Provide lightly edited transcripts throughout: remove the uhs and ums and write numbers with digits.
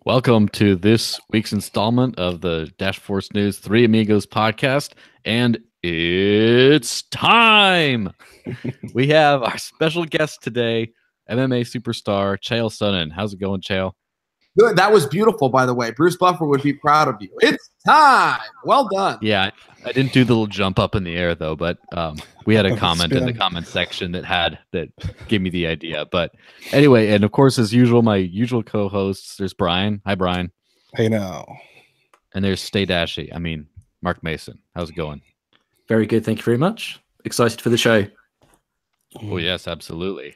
Welcome to this week's installment of the Dash Force News 3 Amigos podcast. And it's time. We have our special guest today, MMA superstar Chael Sonnen. How's it going, Chael? Good. That was beautiful, by the way. Bruce Buffer would be proud of you. It's time. Well done. Yeah, I didn't do the little jump up in the air, though, but we had a comment in the comment section that gave me the idea. But anyway, and of course, as usual, my usual co-hosts, there's Brian. Hi, Brian. Hey, now. And there's Stay Dashy. Mark Mason. How's it going? Very good. Thank you very much. Excited for the show. Oh, yes, absolutely.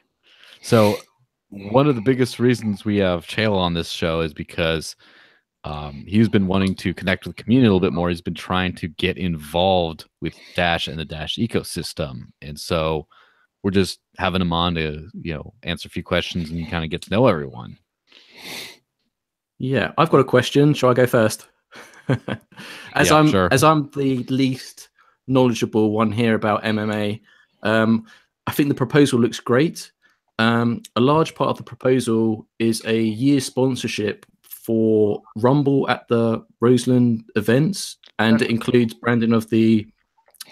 So one of the biggest reasons we have Chael on this show is because he's been wanting to connect with the community a little bit more. He's been trying to get involved with Dash and the Dash ecosystem. And so we're just having him on to, answer a few questions and kind of get to know everyone. Yeah, I've got a question. Shall I go first? As I'm the least knowledgeable one here about MMA, I think the proposal looks great. A large part of the proposal is a year sponsorship for Rumble at the Roseland events, and it includes branding of the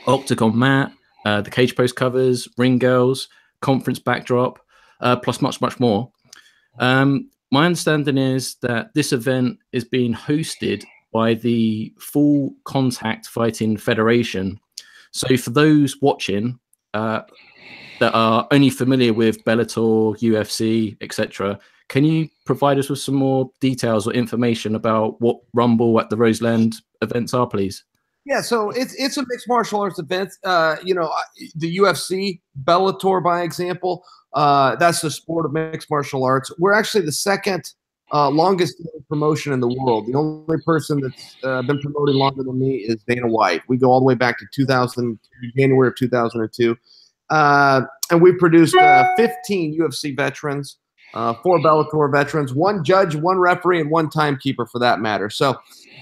Octagon mat, the cage post covers, ring girls, conference backdrop, plus much, much more. My understanding is that this event is being hosted by the Full Contact Fighting Federation. So for those watching that are only familiar with Bellator, UFC, etc., can you provide us with some more details or information about what Rumble at the Roseland events are, please? Yeah, so it's a mixed martial arts event. The UFC, Bellator, by example, that's the sport of mixed martial arts. We're actually the second longest promotion in the world. The only person that's been promoting longer than me is Dana White. We go all the way back to January of 2002. And we produced 15 UFC veterans, 4 Bellator veterans, 1 judge, 1 referee, and 1 timekeeper for that matter. So,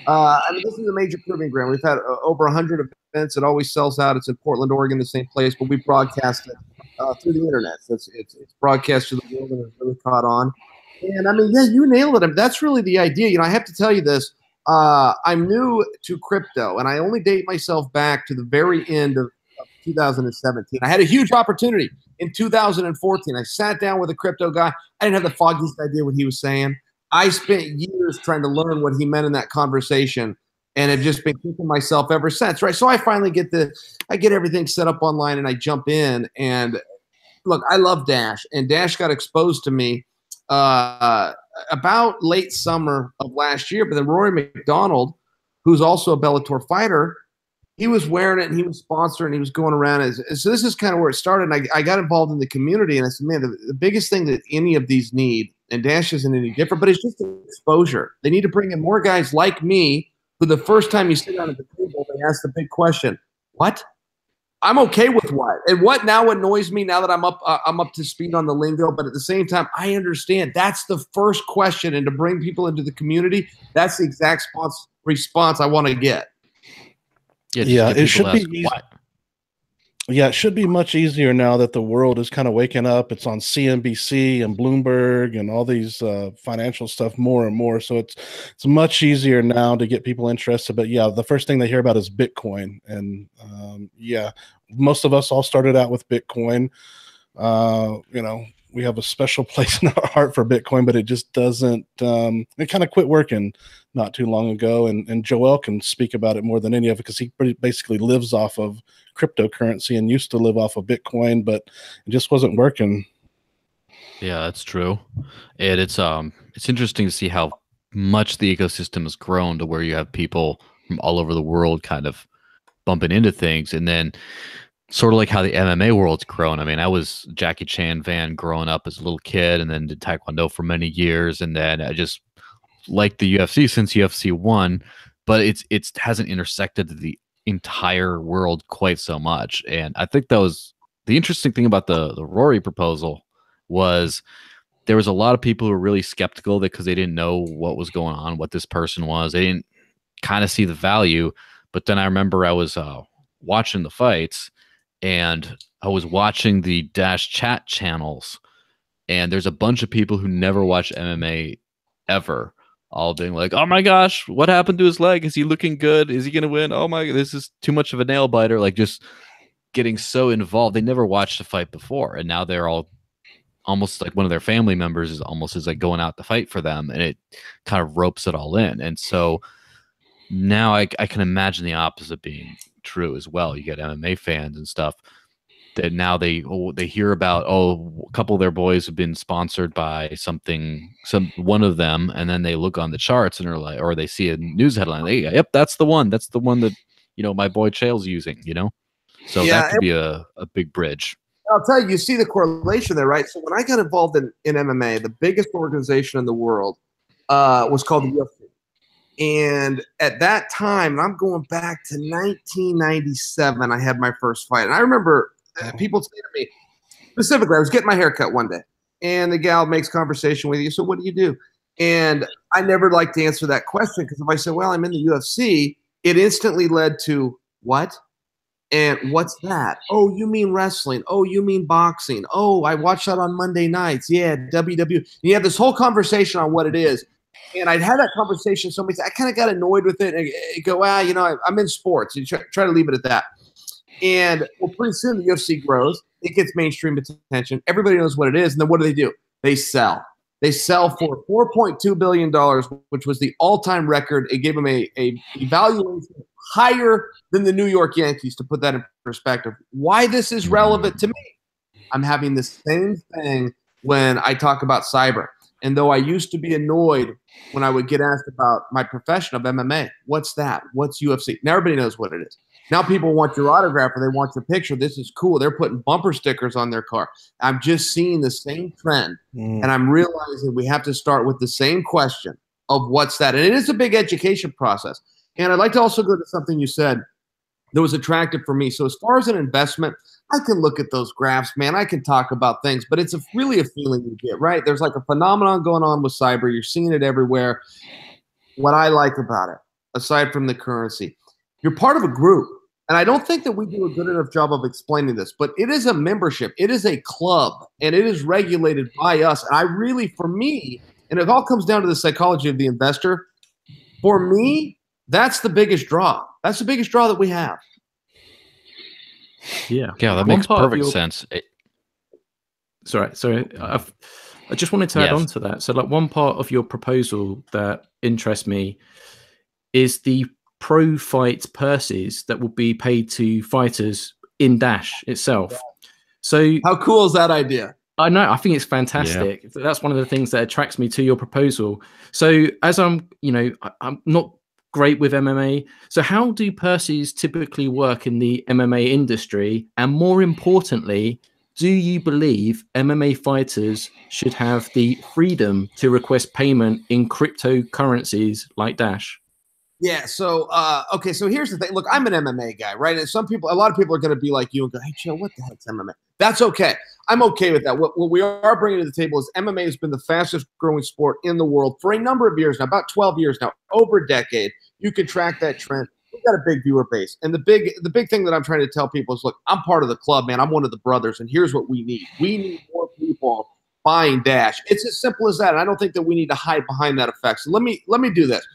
this is a major proving ground. We've had over 100 events. It always sells out. It's in Portland, Oregon, the same place, but we broadcast it through the internet. So it's broadcast to the world, and it's really caught on. And yeah, you nailed it. That's really the idea. I have to tell you this. I'm new to crypto, and I only date myself back to the very end of 2017. I had a huge opportunity in 2014. I sat down with a crypto guy. I didn't have the foggiest idea what he was saying. I spent years trying to learn what he meant in that conversation, and have just been kicking myself ever since. Right. So I finally get everything set up online, and I jump in. And look, I love Dash, and Dash got exposed to me about late summer of last year. But then Rory McDonald, who's also a Bellator fighter, he was wearing it, and he was sponsoring, and he was going around. So this is kind of where it started. And I got involved in the community, and I said, man, the biggest thing that any of these need, and Dash isn't any different, but it's just exposure. They need to bring in more guys like me who the first time you sit down at the table, they ask the big question, what? I'm okay with what? And what now annoys me now that I'm up to speed on the lingo, but at the same time, I understand that's the first question, and to bring people into the community, that's the exact response I want to get. Yeah, it should be. Yeah, it should be much easier now that the world is kind of waking up. It's on CNBC and Bloomberg and all these financial stuff more and more. So it's much easier now to get people interested. But yeah, the first thing they hear about is Bitcoin, and yeah, most of us all started out with Bitcoin. We have a special place in our heart for Bitcoin, but it just doesn't. It kind of quit working not too long ago, and Joel can speak about it more than any of it because he basically lives off of cryptocurrency and used to live off of Bitcoin, but it just wasn't working. Yeah, that's true. And it's interesting to see how much the ecosystem has grown to where you have people from all over the world kind of bumping into things, and then sort of like how the MMA world's grown. I was Jackie Chan fan growing up as a little kid, and then did Taekwondo for many years, and then I just liked the UFC since UFC 1, but it hasn't intersected the entire world quite so much. And I think that was the interesting thing about the Rory proposal was there was a lot of people who were really skeptical because they didn't know what was going on, what this person was. They didn't kind of see the value. But then I remember I was watching the fights, and I was watching the Dash chat channels, and there's a bunch of people who never watch MMA ever, all being like, "Oh my gosh, what happened to his leg? Is he looking good? Is he going to win? Oh my, this is too much of a nail biter." Like just getting so involved. They never watched a fight before, and now they're all almost like one of their family members is like going out to fight for them, and it kind of ropes it all in. And so now I can imagine the opposite being true as well. You get MMA fans and stuff that now they hear about, a couple of their boys have been sponsored by one of them, and then they look on the charts and are like, or they see a news headline, yep, that's the one that my boy Chael's using, so that could be a big bridge. I'll tell you, you see the correlation there, right? So when I got involved in MMA, the biggest organization in the world was called the UFC. And at that time, and I'm going back to 1997, I had my first fight. And I remember people say to me, specifically, I was getting my hair cut one day, and the gal makes conversation with you. So what do you do? And I never liked to answer that question, because if I said, well, I'm in the UFC, it instantly led to what? And what's that? Oh, you mean wrestling? Oh, you mean boxing? Oh, I watch that on Monday nights. Yeah, WWE. You have this whole conversation on what it is. And I'd had that conversation so many times. I kind of got annoyed with it and go, I'm in sports. And try to leave it at that. And well, pretty soon the UFC grows. It gets mainstream attention. Everybody knows what it is. And then what do? They sell. They sell for $4.2 billion, which was the all-time record. It gave them a evaluation higher than the New York Yankees, to put that in perspective. Why this is relevant to me? I'm having the same thing when I talk about cyber. And though I used to be annoyed when I would get asked about my profession of MMA, what's that? What's UFC? Now everybody knows what it is. Now people want your autograph or they want your picture. This is cool. They're putting bumper stickers on their car. I'm just seeing the same trend. And I'm realizing we have to start with the same question of what's that? And it is a big education process. And I'd like to also go to something you said that was attractive for me. So as far as an investment, I can look at those graphs, man. I can talk about things, but it's really a feeling you get, right? There's like a phenomenon going on with cyber. You're seeing it everywhere. What I like about it, aside from the currency, you're part of a group. And I don't think that we do a good enough job of explaining this, but it is a membership. It is a club, and it is regulated by us. And I really, for me, and it all comes down to the psychology of the investor, for me, that's the biggest draw. That's the biggest draw that we have. Yeah, that makes perfect sense. Sorry. I just wanted to add on to that. So, like, one part of your proposal that interests me is the pro-fight purses that will be paid to fighters in Dash itself. So, how cool is that idea? I know. I think it's fantastic. Yeah. That's one of the things that attracts me to your proposal. So, as I'm not great with MMA. So how do purses typically work in the MMA industry? And more importantly, do you believe MMA fighters should have the freedom to request payment in cryptocurrencies like Dash? Yeah. So, okay. So here's the thing. Look, I'm an MMA guy, right? And a lot of people are going to be like you and go, hey, Chael, what the heck's MMA? That's okay. I'm okay with that. What we are bringing to the table is MMA has been the fastest growing sport in the world for a number of years now, about 12 years now, over a decade. You can track that trend. We've got a big viewer base. And the big thing that I'm trying to tell people is, look, I'm part of the club, man. I'm one of the brothers. And here's what we need. We need more people buying Dash. It's as simple as that. And I don't think that we need to hide behind that effect. So let me do this.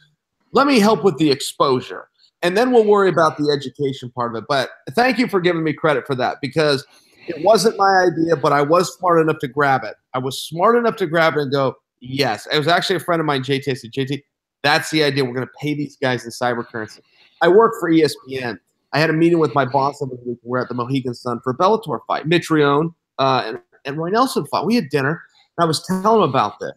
Let me help with the exposure, and then we'll worry about the education part of it. But thank you for giving me credit for that, because it wasn't my idea, but I was smart enough to grab it. I was smart enough to grab it and go, yes. It was actually a friend of mine, JT. I said, JT, that's the idea. We're going to pay these guys in cyber currency. I work for ESPN. I had a meeting with my boss over the week. We're at the Mohegan Sun for a Bellator fight. Mitrione and Roy Nelson fought. We had dinner, and I was telling him about this.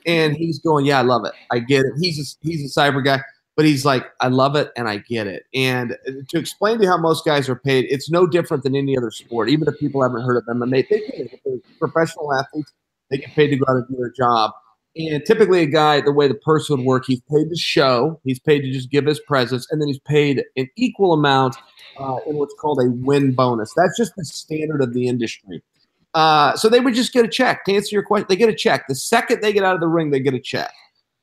And he's going, yeah, I love it. I get it. He's a cyber guy, but he's like, I love it and I get it. And to explain to you how most guys are paid, it's no different than any other sport. Even if people haven't heard of MMA, they get it. If they're professional athletes, they get paid to go out and do their job. And typically a guy, the way the purse would work, he's paid to show, he's paid to just give his presence, and then he's paid an equal amount in what's called a win bonus. That's just the standard of the industry. So they would just get a check. To answer your question, they get a check. The second they get out of the ring, they get a check.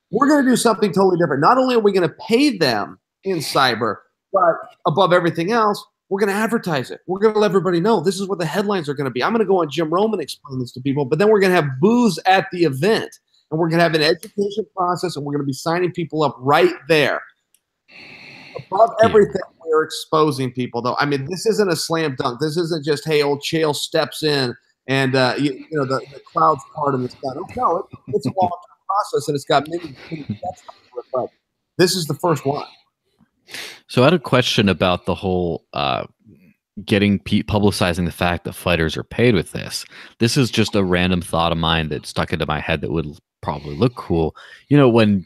We're going to do something totally different. Not only are we going to pay them in cyber, but above everything else, we're going to advertise it. We're going to let everybody know this is what the headlines are going to be. I'm going to go on Jim Rome and explain this to people, but then we're going to have booths at the event. and we're going to have an education process, and we're going to be signing people up right there. Above everything, we're exposing people, though. I mean, this isn't a slam dunk. This isn't just, hey, old Chael steps in and, you know, the clouds part in the sky. No, it's a long-term process, and it's got many steps. But this is the first one. So I had a question about the whole publicizing the fact that fighters are paid with this. This is just a random thought of mine that stuck into my head that would probably look cool. You know, when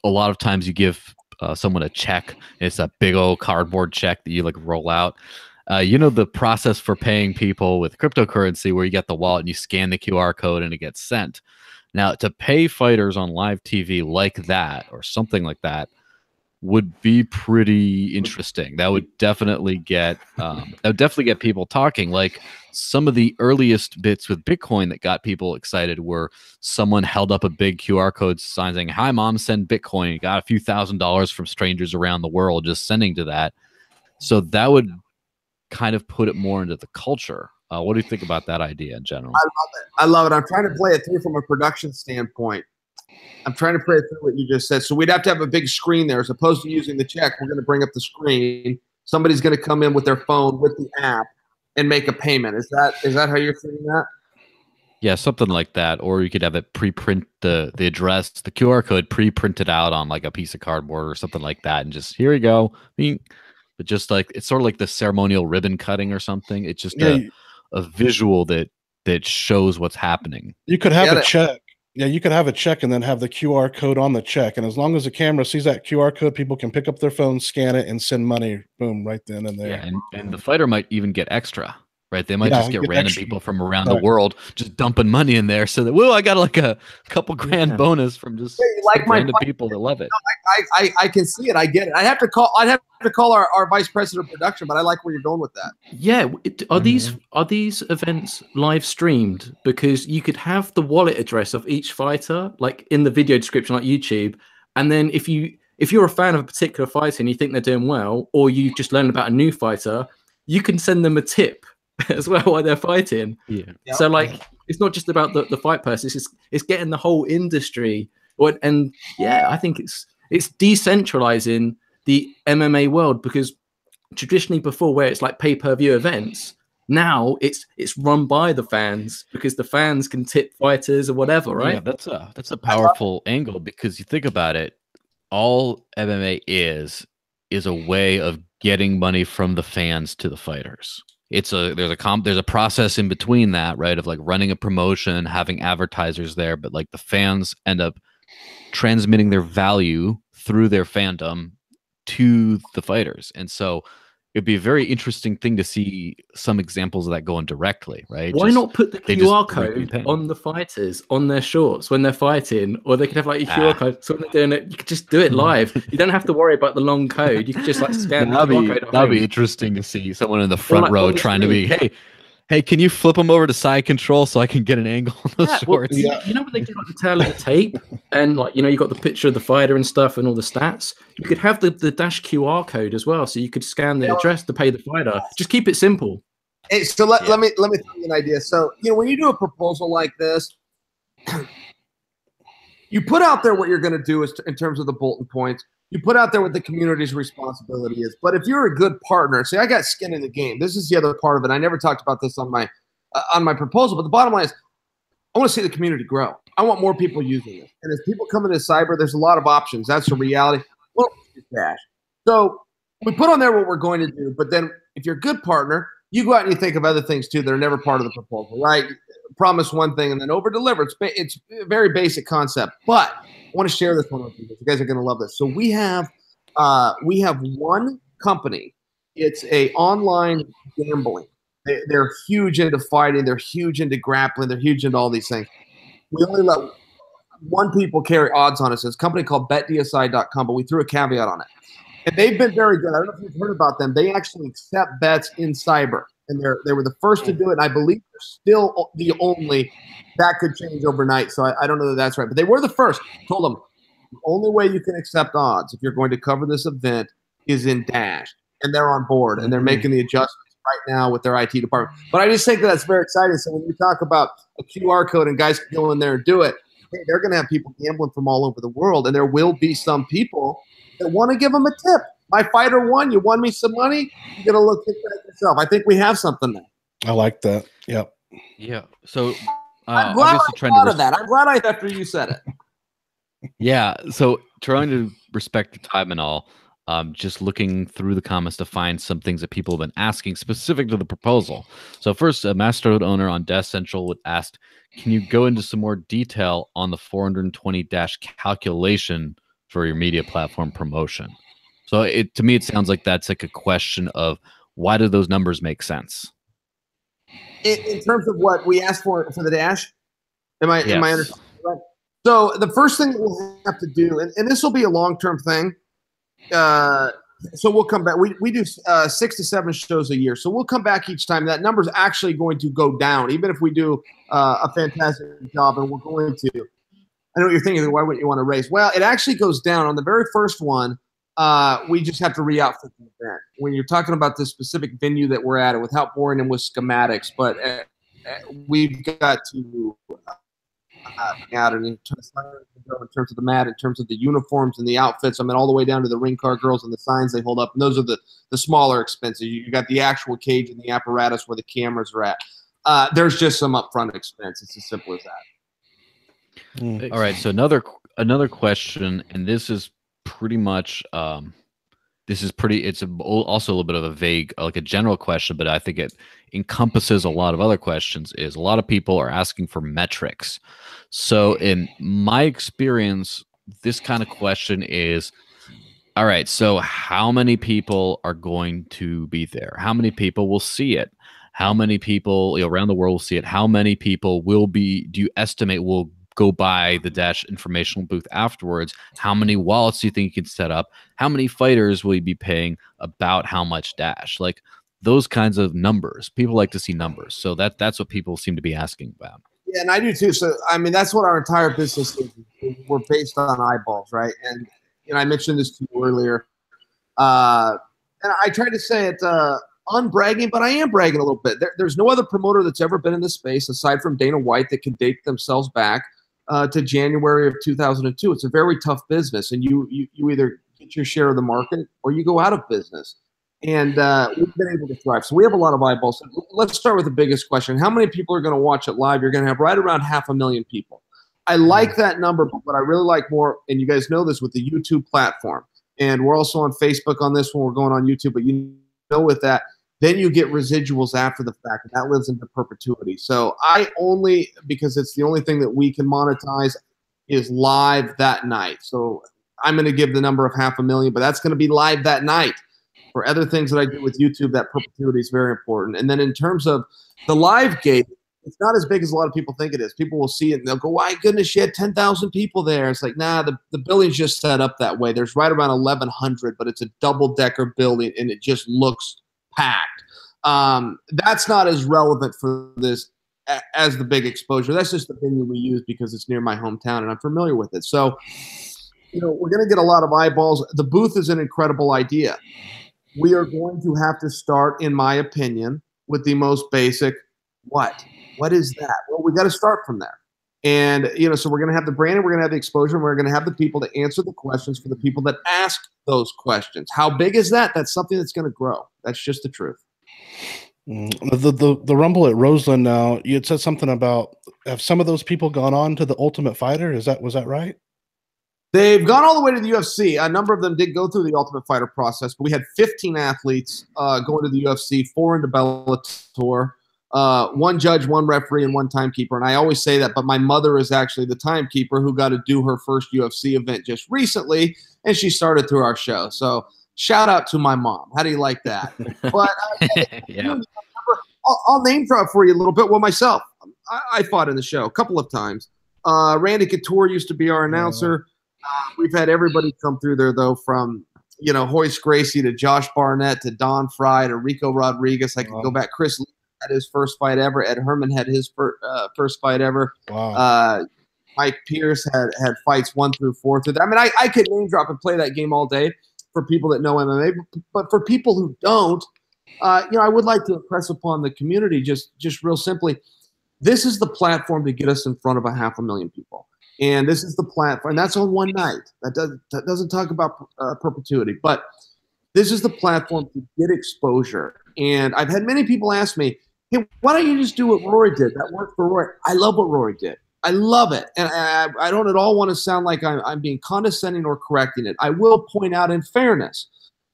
a lot of times you give someone a check, it's a big old cardboard check that you like roll out. You know, the process for paying people with cryptocurrency where you get the wallet and you scan the QR code and it gets sent. Now, to pay fighters on live TV like that or something like that would be pretty interesting. That would definitely get people talking. Like some of the earliest bits with Bitcoin that got people excited were someone held up a big QR code sign saying, "Hi, Mom, send Bitcoin." You got a few $1,000s from strangers around the world just sending to that. So that would kind of put it more into the culture. What do you think about that idea in general? I love it. I'm trying to play it through from a production standpoint. I'm trying to play through what you just said. So we'd have to have a big screen there. As opposed to using the check, we're going to bring up the screen. Somebody's going to come in with their phone with the app and make a payment. Is that how you're seeing that? Yeah, something like that. Or you could have it pre-print the address, the QR code pre-printed out on like a piece of cardboard or something like that, and just here you go. But just like it's sort of like the ceremonial ribbon cutting or something. It's just a visual that shows what's happening. You could have a check. Yeah, you could have a check and then have the QR code on the check. And as long as the camera sees that QR code, people can pick up their phone, scan it, and send money, boom, right then and there. Yeah, and the fighter might even get extra, right? They might just get random extra people from around the world just dumping money in there so that, whoa, I got like a couple grand bonus from just random people that love it. No, I can see it. I get it. I'd have to call our vice president of production, but I like where you're going with that. Yeah. Are these events live streamed? Because you could have the wallet address of each fighter, like in the video description, like YouTube. And then if you're a fan of a particular fighter and you think they're doing well, or you just learned about a new fighter, you can send them a tip as well while they're fighting. Yeah. So like, it's not just about the fight person. It's getting the whole industry. And yeah, I think it's decentralizing the MMA world, because traditionally before, where it's like pay-per-view events, now it's run by the fans because the fans can tip fighters or whatever, right? Yeah, that's a powerful angle, because you think about it, all MMA is a way of getting money from the fans to the fighters. There's a process in between that, right? Of like running a promotion, having advertisers there, but like the fans end up transmitting their value through their fandom to the fighters. And so it'd be a very interesting thing to see some examples of that going directly, right? Why not put the QR code on the fighters on their shorts when they're fighting, or they could have like a QR code. So when they're doing it, you could just do it live. You don't have to worry about the long code. You could just like scan the QR code. That'd be interesting to see someone in the front row trying to be, hey, can you flip them over to side control so I can get an angle on those shorts? Well, you know when they do like the tail of the tape, and like you got the picture of the fighter and stuff and all the stats. You could have the Dash QR code as well, so you could scan the address to pay the fighter. Just keep it simple. Hey, so let me throw you an idea. So when you do a proposal like this, you put out there what you're going to do in terms of the bulletin points. You put out there what the community's responsibility is. But if you're a good partner, see, I got skin in the game. This is the other part of it. I never talked about this on my proposal, but the bottom line is I want to see the community grow. I want more people using it. And as people come into cyber, there's a lot of options. That's the reality. Well, Dash. So we put on there what we're going to do, but then if you're a good partner, you go out and you think of other things too that are never part of the proposal, right? Promise one thing and then over-deliver. It's a very basic concept, but I want to share this one with you. You guys are going to love this. So we have one company. It's a online gambling. They're huge into fighting. They're huge into grappling. They're huge into all these things. We only let one people carry odds on us. It's a company called betdsi.com, but we threw a caveat on it. And they've been very good. I don't know if you've heard about them. They actually accept bets in cyber. And they were the first to do it. And I believe they're still the only. That could change overnight. So I don't know that that's right. But they were the first. Told them the only way you can accept odds if you're going to cover this event is in Dash. And they're on board. And they're making the adjustments right now with their IT department. But I just think that's very exciting. So when you talk about a QR code and guys can go in there and do it, hey, they're going to have people gambling from all over the world, and there will be some people that want to give them a tip. My fighter won. You won me some money. You're going to look at yourself. I think we have something there. I like that. Yep. Yeah. So I'm glad I thought of that. I'm glad after you said it. Yeah. So trying to respect the time and all, just looking through the comments to find some things that people have been asking specific to the proposal. So first, a Mastercode owner on Dash Central would ask, can you go into some more detail on the 420 Dash calculation for your media platform promotion? So to me, it sounds like that's like a question of why do those numbers make sense? In terms of what we asked for the Dash? Am I understanding right? So the first thing that we'll have to do, and this will be a long-term thing, so we'll come back. We do 6 to 7 shows a year. So we'll come back each time. That number is actually going to go down, even if we do a fantastic job, and we're going to. I know what you're thinking. Why wouldn't you want to raise? Well, it actually goes down. On the very first one, we just have to re-outfit the event. When you're talking about this specific venue that we're at, without boring them with schematics, but we've got to out in terms of the mat, in terms of the uniforms and the outfits. I mean, all the way down to the ring car girls and the signs they hold up. And those are the smaller expenses. You got the actual cage and the apparatus where the cameras are at. There's just some upfront expense. It's as simple as that. All right. So another question, and this is pretty much it's also a little bit of a vague, like a general question, but I think it encompasses a lot of other questions. Is a lot of people are asking for metrics. So in my experience, this kind of question is, all right, so how many people are going to be there? How many people will see it? How many people around the world will see it? How many people do you estimate will go by the Dash informational booth afterwards? How many wallets do you think you can set up? How many fighters will you be paying about how much Dash? Like those kinds of numbers. People like to see numbers. So that's what people seem to be asking about. Yeah, and I do too. So, I mean, that's what our entire business is. We're based on eyeballs, right? And, I mentioned this to you earlier. And I tried to say it unbragging, but I am bragging a little bit. There's no other promoter that's ever been in this space aside from Dana White that can date themselves back to January of 2002. It's a very tough business, and you either get your share of the market or you go out of business. And we've been able to thrive. So we have a lot of eyeballs. Let's start with the biggest question. How many people are going to watch it live? You're going to have right around 500,000 people. I like that number, but what I really like more, and you guys know this with the YouTube platform, and we're also on Facebook on this one. We're going on YouTube, but with that, then you get residuals after the fact, and that lives into perpetuity. So because it's the only thing that we can monetize is live that night. So I'm going to give the number of 500,000, but that's going to be live that night. For other things that I do with YouTube, that perpetuity is very important. And then in terms of the live gate, it's not as big as a lot of people think it is. People will see it and they'll go, "My goodness, you had 10,000 people there." It's like, nah, the building's just set up that way. There's right around 1,100, but it's a double-decker building and it just looks packed. That's not as relevant for this as the big exposure. That's just the venue we use because it's near my hometown and I'm familiar with it. So, we're going to get a lot of eyeballs. The booth is an incredible idea. We are going to have to start, in my opinion, with the most basic what? What is that? Well, we got to start from there. And, so we're going to have the brand, and we're going to have the exposure, and we're going to have the people to answer the questions for the people that ask those questions. How big is that? That's something that's going to grow. That's just the truth. The Rumble at Roseland now, you had said something about, have some of those people gone on to the Ultimate Fighter? Was that right? They've gone all the way to the UFC. A number of them did go through the Ultimate Fighter process, but we had 15 athletes going to the UFC, 4 into Bellator, 1 judge, 1 referee, and 1 timekeeper. And I always say that, but my mother is actually the timekeeper who got to do her first UFC event just recently, and she started through our show. So shout out to my mom. How do you like that? But yeah. I'll name drop for you a little bit. Well, myself, I fought in the show a couple of times. Randy Couture used to be our announcer. We've had everybody come through there, though, from, Hoist Gracie to Josh Barnett to Don Fry to Rico Rodriguez. I could go back. Chris Lee had his first fight ever. Ed Herman had his first fight ever. Wow. Mike Pierce had fights 1 through 4. I mean, I could name drop and play that game all day for people that know MMA. But for people who don't, I would like to impress upon the community just real simply, this is the platform to get us in front of 500,000 people. And this is the platform. And that's on one night. That doesn't talk about perpetuity. But this is the platform to get exposure. And I've had many people ask me, hey, why don't you just do what Rory did? That worked for Rory. I love what Rory did. I love it. And I don't at all want to sound like I'm being condescending or correcting it. I will point out in fairness,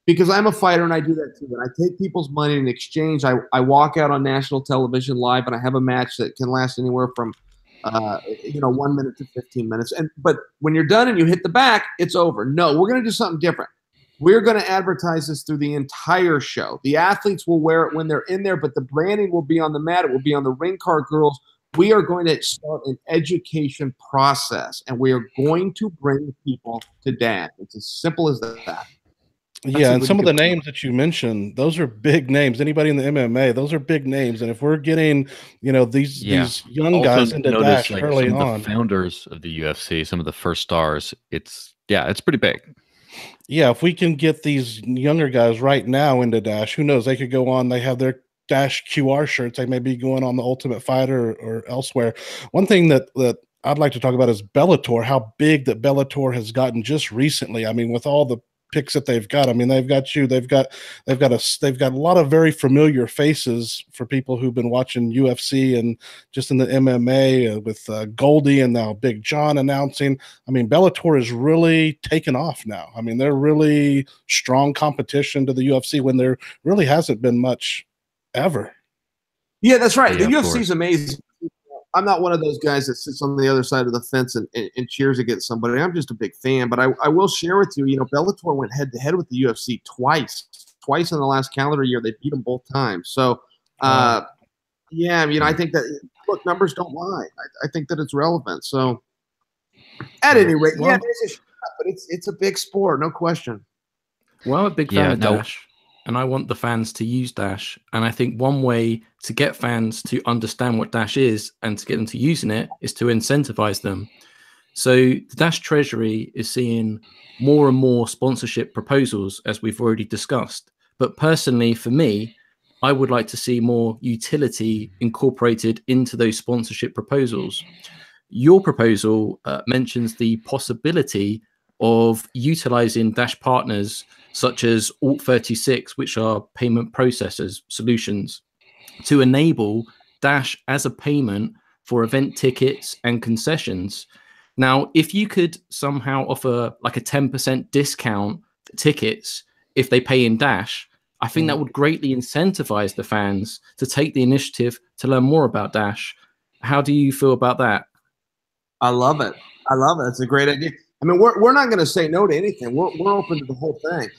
because I'm a fighter and I do that too. And I take people's money in exchange. I walk out on national television live and I have a match that can last anywhere from 1 minute to 15 minutes. But when you're done and you hit the back, it's over. No, we're going to do something different. We're going to advertise this through the entire show. The athletes will wear it when they're in there, but the branding will be on the mat. It will be on the ring card girls. We are going to start an education process, and we are going to bring people to Dash. It's as simple as that. Yeah, and some of the names that you mentioned, those are big names. Anybody in the MMA, those are big names. And if we're getting, these young guys into Dash early on, the founders of the UFC, some of the first stars, it's pretty big. Yeah, if we can get these younger guys right now into Dash, who knows? They could go on. They have their Dash QR shirts. They may be going on the Ultimate Fighter or elsewhere. One thing that I'd like to talk about is Bellator. How big that Bellator has gotten just recently. I mean, with all the picks that they've got. I mean, they've got a lot of very familiar faces for people who've been watching UFC and just in the MMA with Goldie and now Big John announcing. I mean, Bellator is really taken off now. I mean, they're really strong competition to the UFC when there really hasn't been much ever. Yeah, that's right. The UFC is amazing. I'm not one of those guys that sits on the other side of the fence and cheers against somebody. I'm just a big fan. But I will share with you, Bellator went head-to-head with the UFC twice in the last calendar year. They beat them both times. So, I think that, look, numbers don't lie. I think that it's relevant. So, at any rate, there's a shot, but it's a big sport, no question. Well, I'm a big fan of Dash. And I want the fans to use Dash. And I think one way to get fans to understand what Dash is and to get them to using it is to incentivize them. So the Dash Treasury is seeing more and more sponsorship proposals, as we've already discussed. But personally, for me, I would like to see more utility incorporated into those sponsorship proposals. Your proposal mentions the possibility of utilizing Dash partners such as Alt36, which are payment processors solutions, to enable Dash as a payment for event tickets and concessions. Now, if you could somehow offer like a 10% discount for tickets if they pay in Dash, I think that would greatly incentivize the fans to take the initiative to learn more about Dash. How do you feel about that? I love it. It's a great idea. I mean, we're not going to say no to anything. We're open to the whole thing.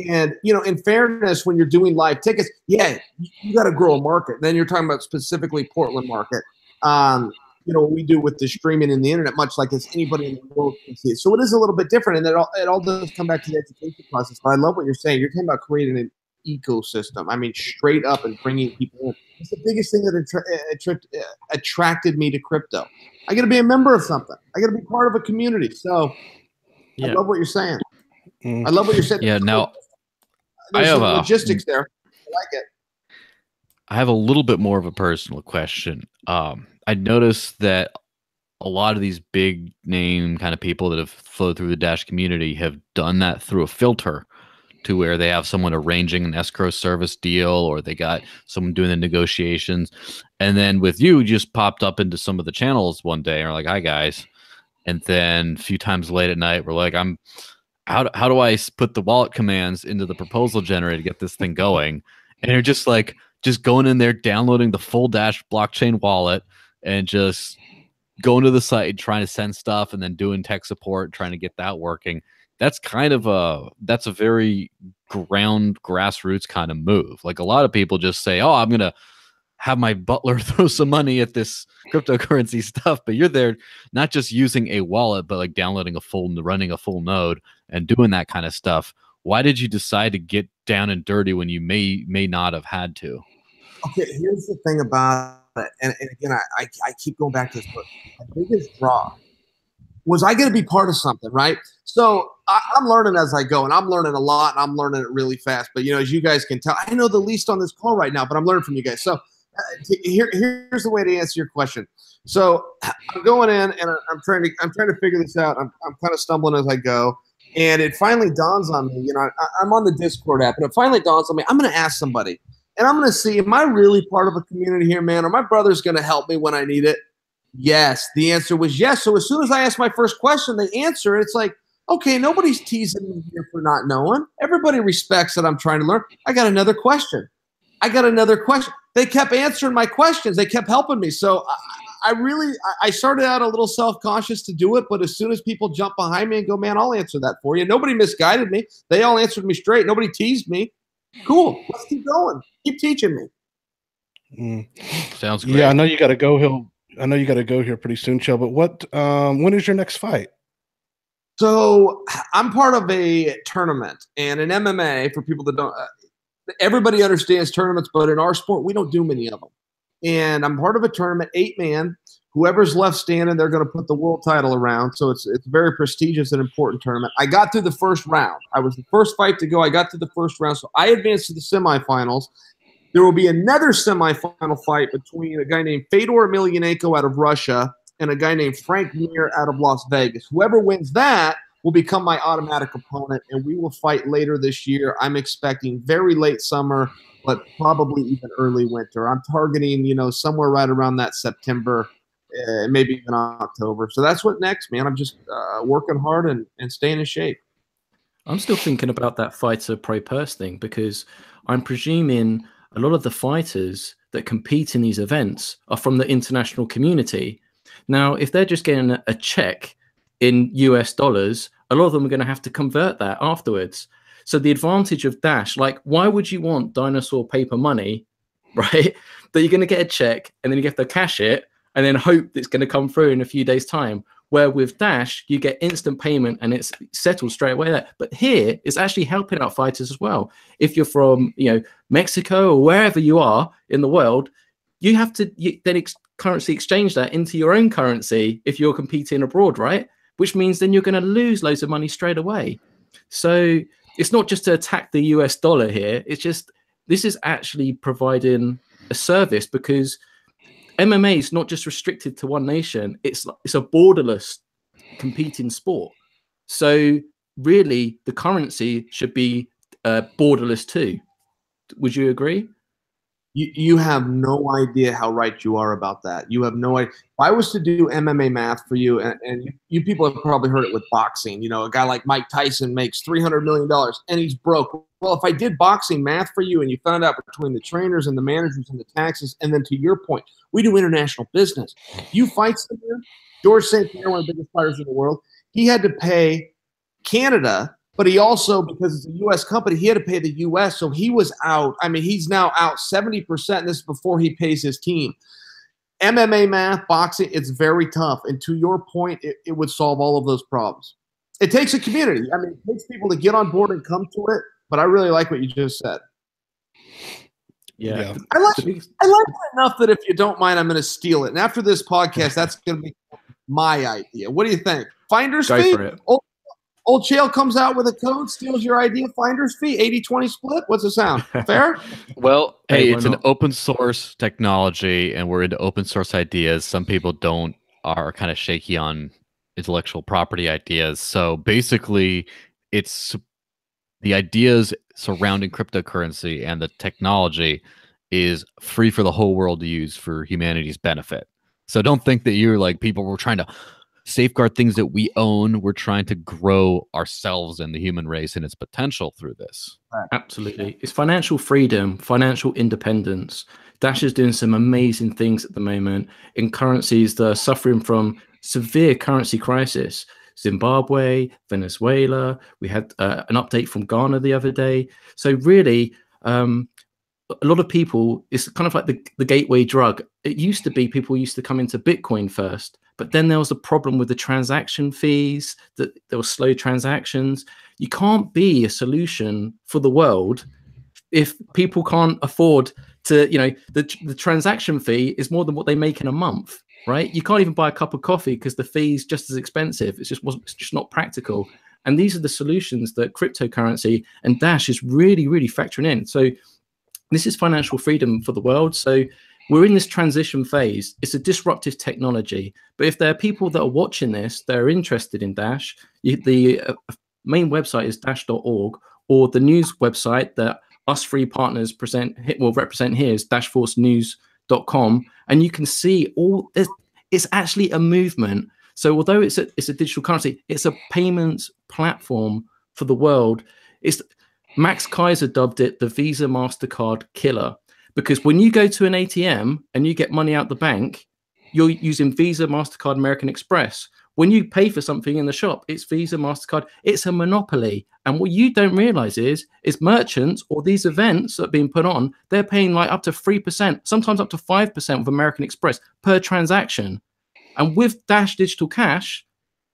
And, in fairness, when you're doing live tickets, you got to grow a market. Then you're talking about specifically Portland market. What we do with the streaming and the internet, much like as anybody in the world can see it. So it is a little bit different. And it all does come back to the education process. But I love what you're saying. You're talking about creating an ecosystem. I mean, straight up and bringing people in. It's the biggest thing that attracted me to crypto. I got to be a member of something. I got to be part of a community. So I love what you're saying. I love what you're saying. Yeah, now there's some logistics there. I like it. I have a little bit more of a personal question. I noticed that a lot of these big name kind of people that have flowed through the Dash community have done that through a filter, to where they have someone arranging an escrow service deal, or they got someone doing the negotiations. And then with you just popped up into some of the channels one day and are like, hi guys. And then a few times late at night, we're like, how do I put the wallet commands into the proposal generator to get this thing going? And you're just going in there, downloading the full Dash blockchain wallet and just going to the site and trying to send stuff, and then doing tech support, trying to get that working. That's a very grassroots kind of move. Like, a lot of people just say, oh, I'm going to have my butler throw some money at this cryptocurrency stuff. But you're there not just using a wallet, but like downloading running a full node and doing that kind of stuff. Why did you decide to get down and dirty when you may not have had to? Okay, here's the thing about it. And again, I keep going back to this, but my biggest draw was I going to be part of something, right? So I'm learning as I go, and I'm learning a lot, and I'm learning it really fast. But, as you guys can tell, I know the least on this call right now, but I'm learning from you guys. So here's the way to answer your question. So I'm going in and I'm trying to figure this out. I'm kind of stumbling as I go, and it finally dawns on me. I'm on the Discord app, and it finally dawns on me. I'm going to ask somebody, and I'm going to see, am I really part of a community here, man? Are my brothers going to help me when I need it? Yes. The answer was yes. So as soon as I asked my first question, they answer. It's like, okay, nobody's teasing me here for not knowing. Everybody respects that I'm trying to learn. I got another question. They kept answering my questions. They kept helping me. So I started out a little self-conscious to do it, but as soon as people jump behind me and go, man, I'll answer that for you. Nobody misguided me. They all answered me straight. Nobody teased me. Cool. Let's keep going. Keep teaching me. Sounds great. Yeah, I know you got to go here pretty soon, Chael, but when is your next fight? So I'm part of a tournament, and in MMA, for people that don't, everybody understands tournaments, but in our sport, we don't do many of them. And I'm part of a tournament, 8-man. Whoever's left standing, they're going to put the world title around. So it's very prestigious and important tournament. I got through the first round. I was the first fight to go. I got through the first round, so I advanced to the semifinals. There will be another semifinal fight between a guy named Fedor Emelianenko out of Russia and a guy named Frank Mir out of Las Vegas. Whoever wins that will become my automatic opponent, and we will fight later this year. I'm expecting very late summer, but probably even early winter. I'm targeting, somewhere right around that September, maybe even October. So that's what next, man. I'm just working hard and staying in shape. I'm still thinking about that fighter pro purse thing, because I'm presuming a lot of the fighters that compete in these events are from the international community. Now, if they're just getting a check in US dollars, a lot of them are going to have to convert that afterwards. So the advantage of Dash, like, why would you want dinosaur paper money, right? That you're going to get a check and then you have to cash it and then hope it's going to come through in a few days' time. Where with Dash, you get instant payment and it's settled straight away there. But here, it's actually helping out fighters as well. If you're from, Mexico or wherever you are in the world, you have to then currency exchange that into your own currency if you're competing abroad, right? Which means then you're going to lose loads of money straight away. So it's not just to attack the US dollar here. It's just, this is actually providing a service, because MMA is not just restricted to one nation. It's a borderless competing sport. So really the currency should be borderless too. Would you agree? You have no idea how right you are about that. You have no idea. If I was to do MMA math for you, and you people have probably heard it with boxing, a guy like Mike Tyson makes $300 million and he's broke. Well, if I did boxing math for you and you found out between the trainers and the managers and the taxes, and then to your point, we do international business. You fight somewhere, George St. Pierre, one of the biggest fighters in the world, he had to pay Canada, but he also, because it's a U.S. company, he had to pay the U.S., so he was out. I mean, he's now out 70%, and this is before he pays his team. MMA math, boxing, it's very tough. And to your point, it would solve all of those problems. It takes a community. I mean, it takes people to get on board and come to it, but I really like what you just said. Yeah. I like it enough that if you don't mind, I'm going to steal it. And after this podcast, that's going to be my idea. What do you think? Finder's fee? Go for it. Old Chael comes out with a code, steals your idea, finder's fee, 80-20 split. What's the sound? Fair? Well, hey, it's an open source technology, and we're into open source ideas. Some people are kind of shaky on intellectual property ideas. So basically, it's the ideas surrounding cryptocurrency and the technology is free for the whole world to use for humanity's benefit. So don't think that you're like people were trying to safeguard things that we own. We're trying to grow ourselves and the human race and its potential through this. Absolutely. It's financial freedom, financial independence. Dash is doing some amazing things at the moment in currencies that are suffering from severe currency crisis. Zimbabwe, Venezuela. We had an update from Ghana the other day. So really, a lot of people, it's kind of like the gateway drug. It used to be people used to come into Bitcoin first, but then there was a problem with the transaction fees, that there were slow transactions. You can't be a solution for the world if people can't afford to, the transaction fee is more than what they make in a month, right? You can't even buy a cup of coffee because the fee's just as expensive. It's just not practical. And these are the solutions that cryptocurrency and Dash is really, really factoring in. So this is financial freedom for the world. So we're in this transition phase. It's a disruptive technology. But if there are people that are watching this, that are interested in Dash, the main website is dash.org, or the news website that us three partners represent here is dashforcenews.com. And you can see it's actually a movement. So although it's a digital currency, it's a payments platform for the world. Max Kaiser dubbed it the Visa MasterCard killer, because when you go to an ATM and you get money out the bank, you're using Visa, MasterCard, American Express. When you pay for something in the shop, it's Visa, MasterCard. It's a monopoly. And what you don't realize is merchants or these events that are being put on, they're paying like up to 3%, sometimes up to 5% with American Express per transaction. And with Dash Digital Cash,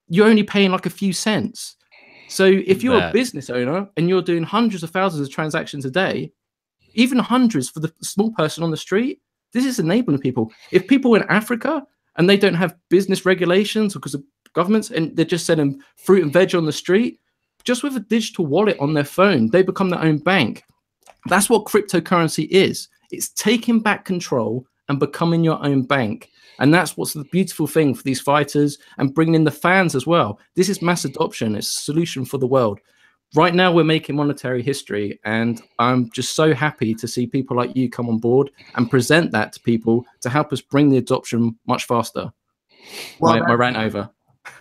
you're only paying like a few cents. So if you're a business owner and you're doing hundreds of thousands of transactions a day, even hundreds for the small person on the street, this is enabling people. If people in Africa and they don't have business regulations because of governments and they're just selling fruit and veg on the street, just with a digital wallet on their phone, they become their own bank. That's what cryptocurrency is. It's taking back control and becoming your own bank. And that's what's the beautiful thing for these fighters, and bringing in the fans as well. This is mass adoption. It's a solution for the world. Right now, we're making monetary history, and I'm just so happy to see people like you come on board and present that to people to help us bring the adoption much faster. Well, my rant over.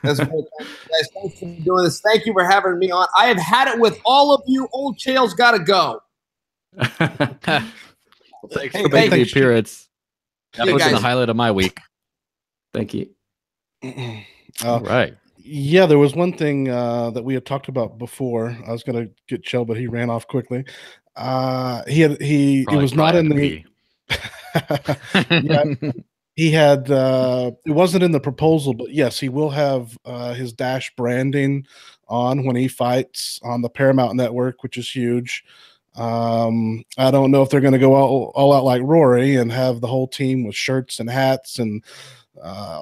That's great. Guys, thanks for doing this. Thank you for having me on. I have had it with all of you. Old Chael's got to go. Thanks for making the appearance. That was the highlight of my week. Thank you. All right. Yeah, there was one thing that we had talked about before. I was going to get Chael, but he ran off quickly. He was not in the. He had. It wasn't in the proposal, but yes, he will have his Dash branding on when he fights on the Paramount Network, which is huge. I don't know if they're going to go all out like Rory and have the whole team with shirts and hats and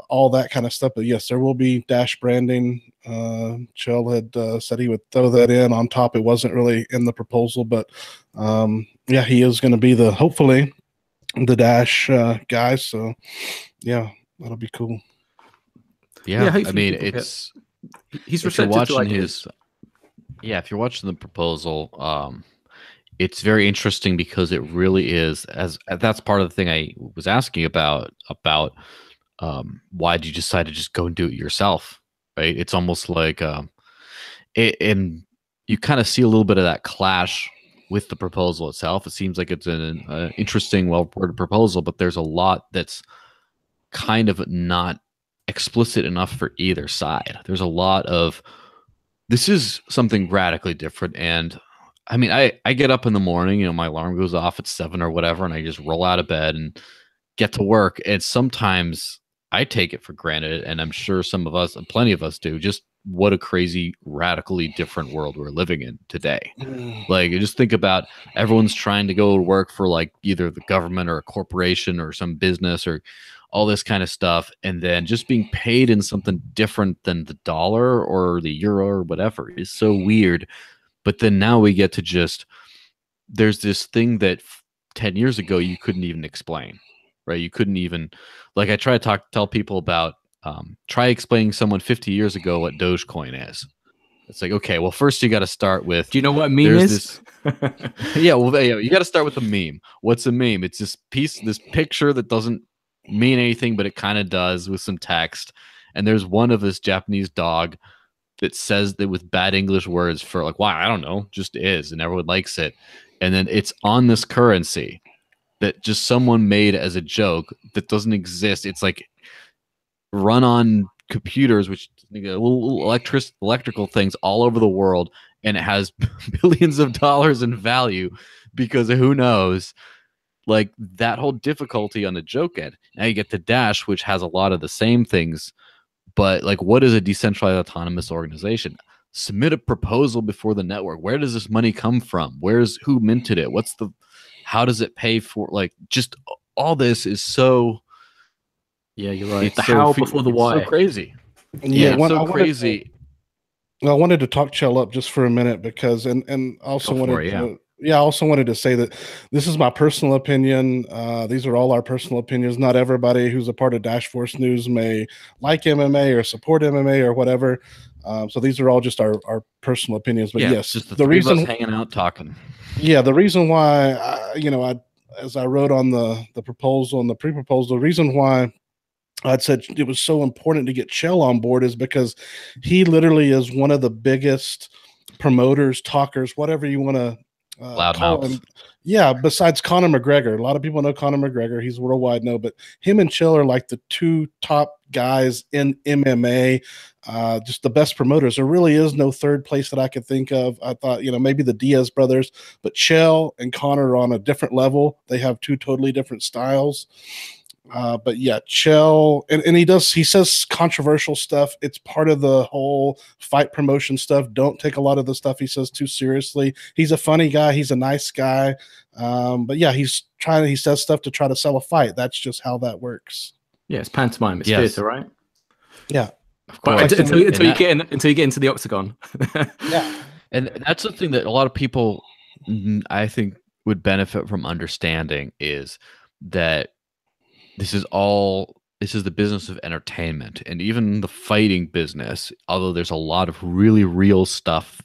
all that kind of stuff. But yes, there will be Dash branding. Chael had said he would throw that in on top. It wasn't really in the proposal, but yeah, he is going to be hopefully the Dash guy. So yeah, that'll be cool. Yeah, I mean, he's receptive to his. Yeah, if you're watching the proposal, it's very interesting because it really is, that's part of the thing I was asking about why did you decide to just go and do it yourself, right? It's almost like, and you kind of see a little bit of that clash with the proposal itself. It seems like it's an interesting, well-worded proposal, but there's a lot that's kind of not explicit enough for either side. There's a lot of, this is something radically different, and I mean, I get up in the morning, my alarm goes off at 7 or whatever, and I just roll out of bed and get to work. And sometimes I take it for granted, and I'm sure some of us, and plenty of us do, just what a crazy, radically different world we're living in today. Like, just think about everyone's trying to go to work for like either the government or a corporation or some business or all this kind of stuff, and then just being paid in something different than the dollar or the euro or whatever is so weird. But then now we get to there's this thing that 10 years ago you couldn't even explain, right? You couldn't even, like, I try to tell people about, try explaining someone 50 years ago what Dogecoin is. It's like, okay, well, first you got to start with. Do you know what a meme is? Yeah, well, you got to start with a meme. What's a meme? It's this picture that doesn't mean anything, but it kind of does with some text. And there's one of this Japanese dog that says that with bad English words for like, why, I don't know, just is, and everyone likes it. And then it's on this currency that just someone made as a joke that doesn't exist. It's like run on computers, which little electrical things all over the world, and it has billions of dollars in value because who knows, like that whole difficulty on the joke end. Now you get to Dash, which has a lot of the same things. But like, what is a decentralized autonomous organization? Submit a proposal before the network. Where does this money come from? Who minted it? How does it pay for? Like, just all this is so. Yeah, you're right. The how before the why. So crazy. Yeah, so crazy. I wanted to talk Chael up just for a minute because, and also wanted to I also wanted to say that this is my personal opinion. These are all our personal opinions. Not everybody who's a part of Dash Force News may like MMA or support MMA or whatever. So these are all just our personal opinions. But yes, just the reason hanging out talking. Yeah, the reason why, as I wrote on the proposal and the pre-proposal, the reason why I'd said it was so important to get Chael on board is because he literally is one of the biggest promoters, talkers, whatever you want to call him. Yeah, besides Conor McGregor. A lot of people know Conor McGregor. He's worldwide known, but him and Chael are like the two top guys in MMA, just the best promoters. There really is no third place that I could think of. I thought, maybe the Diaz brothers, but Chael and Conor are on a different level. They have two totally different styles. But yeah, Chael, and he says controversial stuff. It's part of the whole fight promotion stuff. Don't take a lot of the stuff he says too seriously. He's a funny guy. He's a nice guy. But yeah, he says stuff to try to sell a fight. That's just how that works. Yeah, it's pantomime. It's theater, right? Yeah. Until you get into the octagon. Yeah. And that's the thing that a lot of people, I think, would benefit from understanding is that this is the business of entertainment, and even the fighting business, although there's a lot of really real stuff,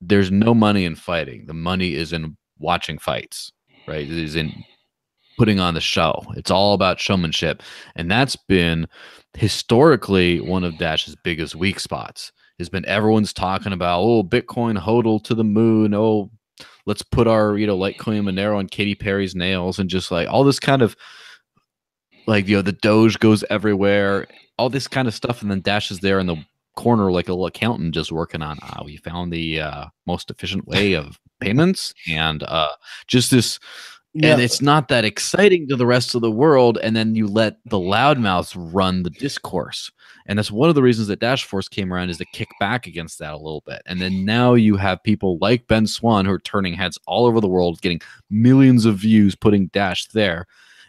there's no money in fighting. The money is in watching fights, right? It is in putting on the show. It's all about showmanship. And that's been historically one of Dash's biggest weak spots. Has been everyone's talking about, Bitcoin hodl to the moon. Let's put our, Litecoin Monero on Katy Perry's nails, and just like all this kind of, like, the Doge goes everywhere, all this kind of stuff. And then Dash is there in the corner like a little accountant just working on, we found the most efficient way of payments, and just this. Yeah. And it's not that exciting to the rest of the world. And then you let the loudmouths run the discourse. And that's one of the reasons that Dash Force came around, is to kick back against that a little bit. And then now you have people like Ben Swan who are turning heads all over the world, getting millions of views, putting Dash there.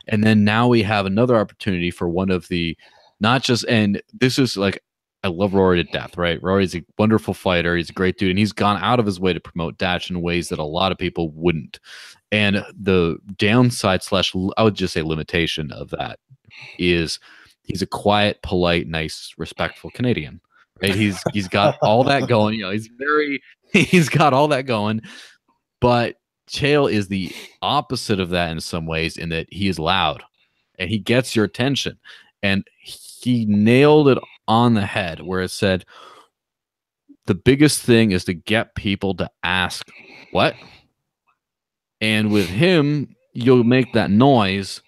And then now we have another opportunity for one of the, not just, and this is like, I love Rory to death, right? Rory's a wonderful fighter. He's a great dude. And he's gone out of his way to promote Dash in ways that a lot of people wouldn't. And the downside / I would just say limitation of that is he's a quiet, polite, nice, respectful Canadian, right? He's got all that going. He's got all that going, but Chael is the opposite of that in some ways, in that he is loud and he gets your attention. And he nailed it on the head, where it said the biggest thing is to get people to ask what? And with him, you'll make that noise,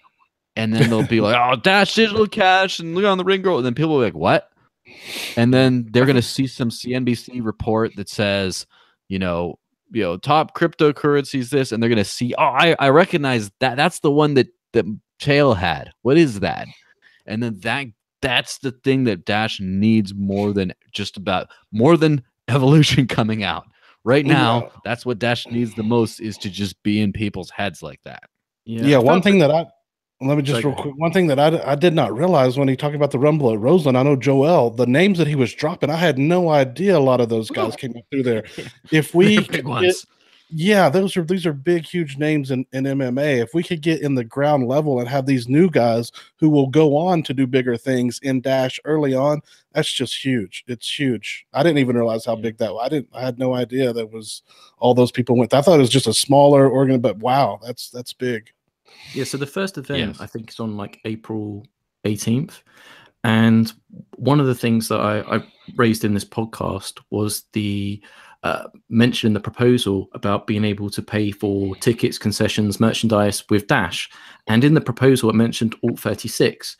and then they'll be like, Dash Digital Cash, and look on the ring girl. And then people will be like, what? And then they're going to see some CNBC report that says, top cryptocurrencies, this, and they're going to see, I recognize that. That's the one that Chael had. What is that? And then that's the thing that Dash needs more than evolution coming out. Right now, that's what Dash needs the most, is to just be in people's heads like that. Yeah, one thing that I did not realize when he talked about the Rumble at Roseland, I know Joel, the names that he was dropping, I had no idea a lot of those guys came up through there. If we big ones. These are big, huge names in MMA. If we could get in the ground level and have these new guys who will go on to do bigger things in Dash early on, that's just huge. It's huge. I didn't even realize how big that was. I had no idea that was all those people went. I thought it was just a smaller organ, but wow, that's big. Yeah, so the first event, I think, is on like April 18th. And one of the things that I raised in this podcast was the mention in the proposal about being able to pay for tickets, concessions, merchandise with Dash. And in the proposal, it mentioned Alt 36.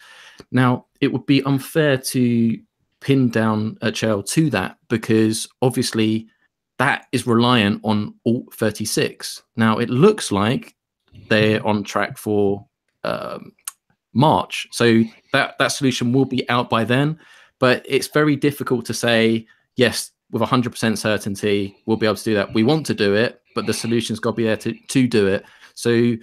Now, it would be unfair to pin down Chael to that, because obviously that is reliant on Alt 36. Now, it looks like they're on track for March. So that solution will be out by then. But it's very difficult to say, yes, with 100% certainty, we'll be able to do that. We want to do it, but the solution's got to be there to do it. So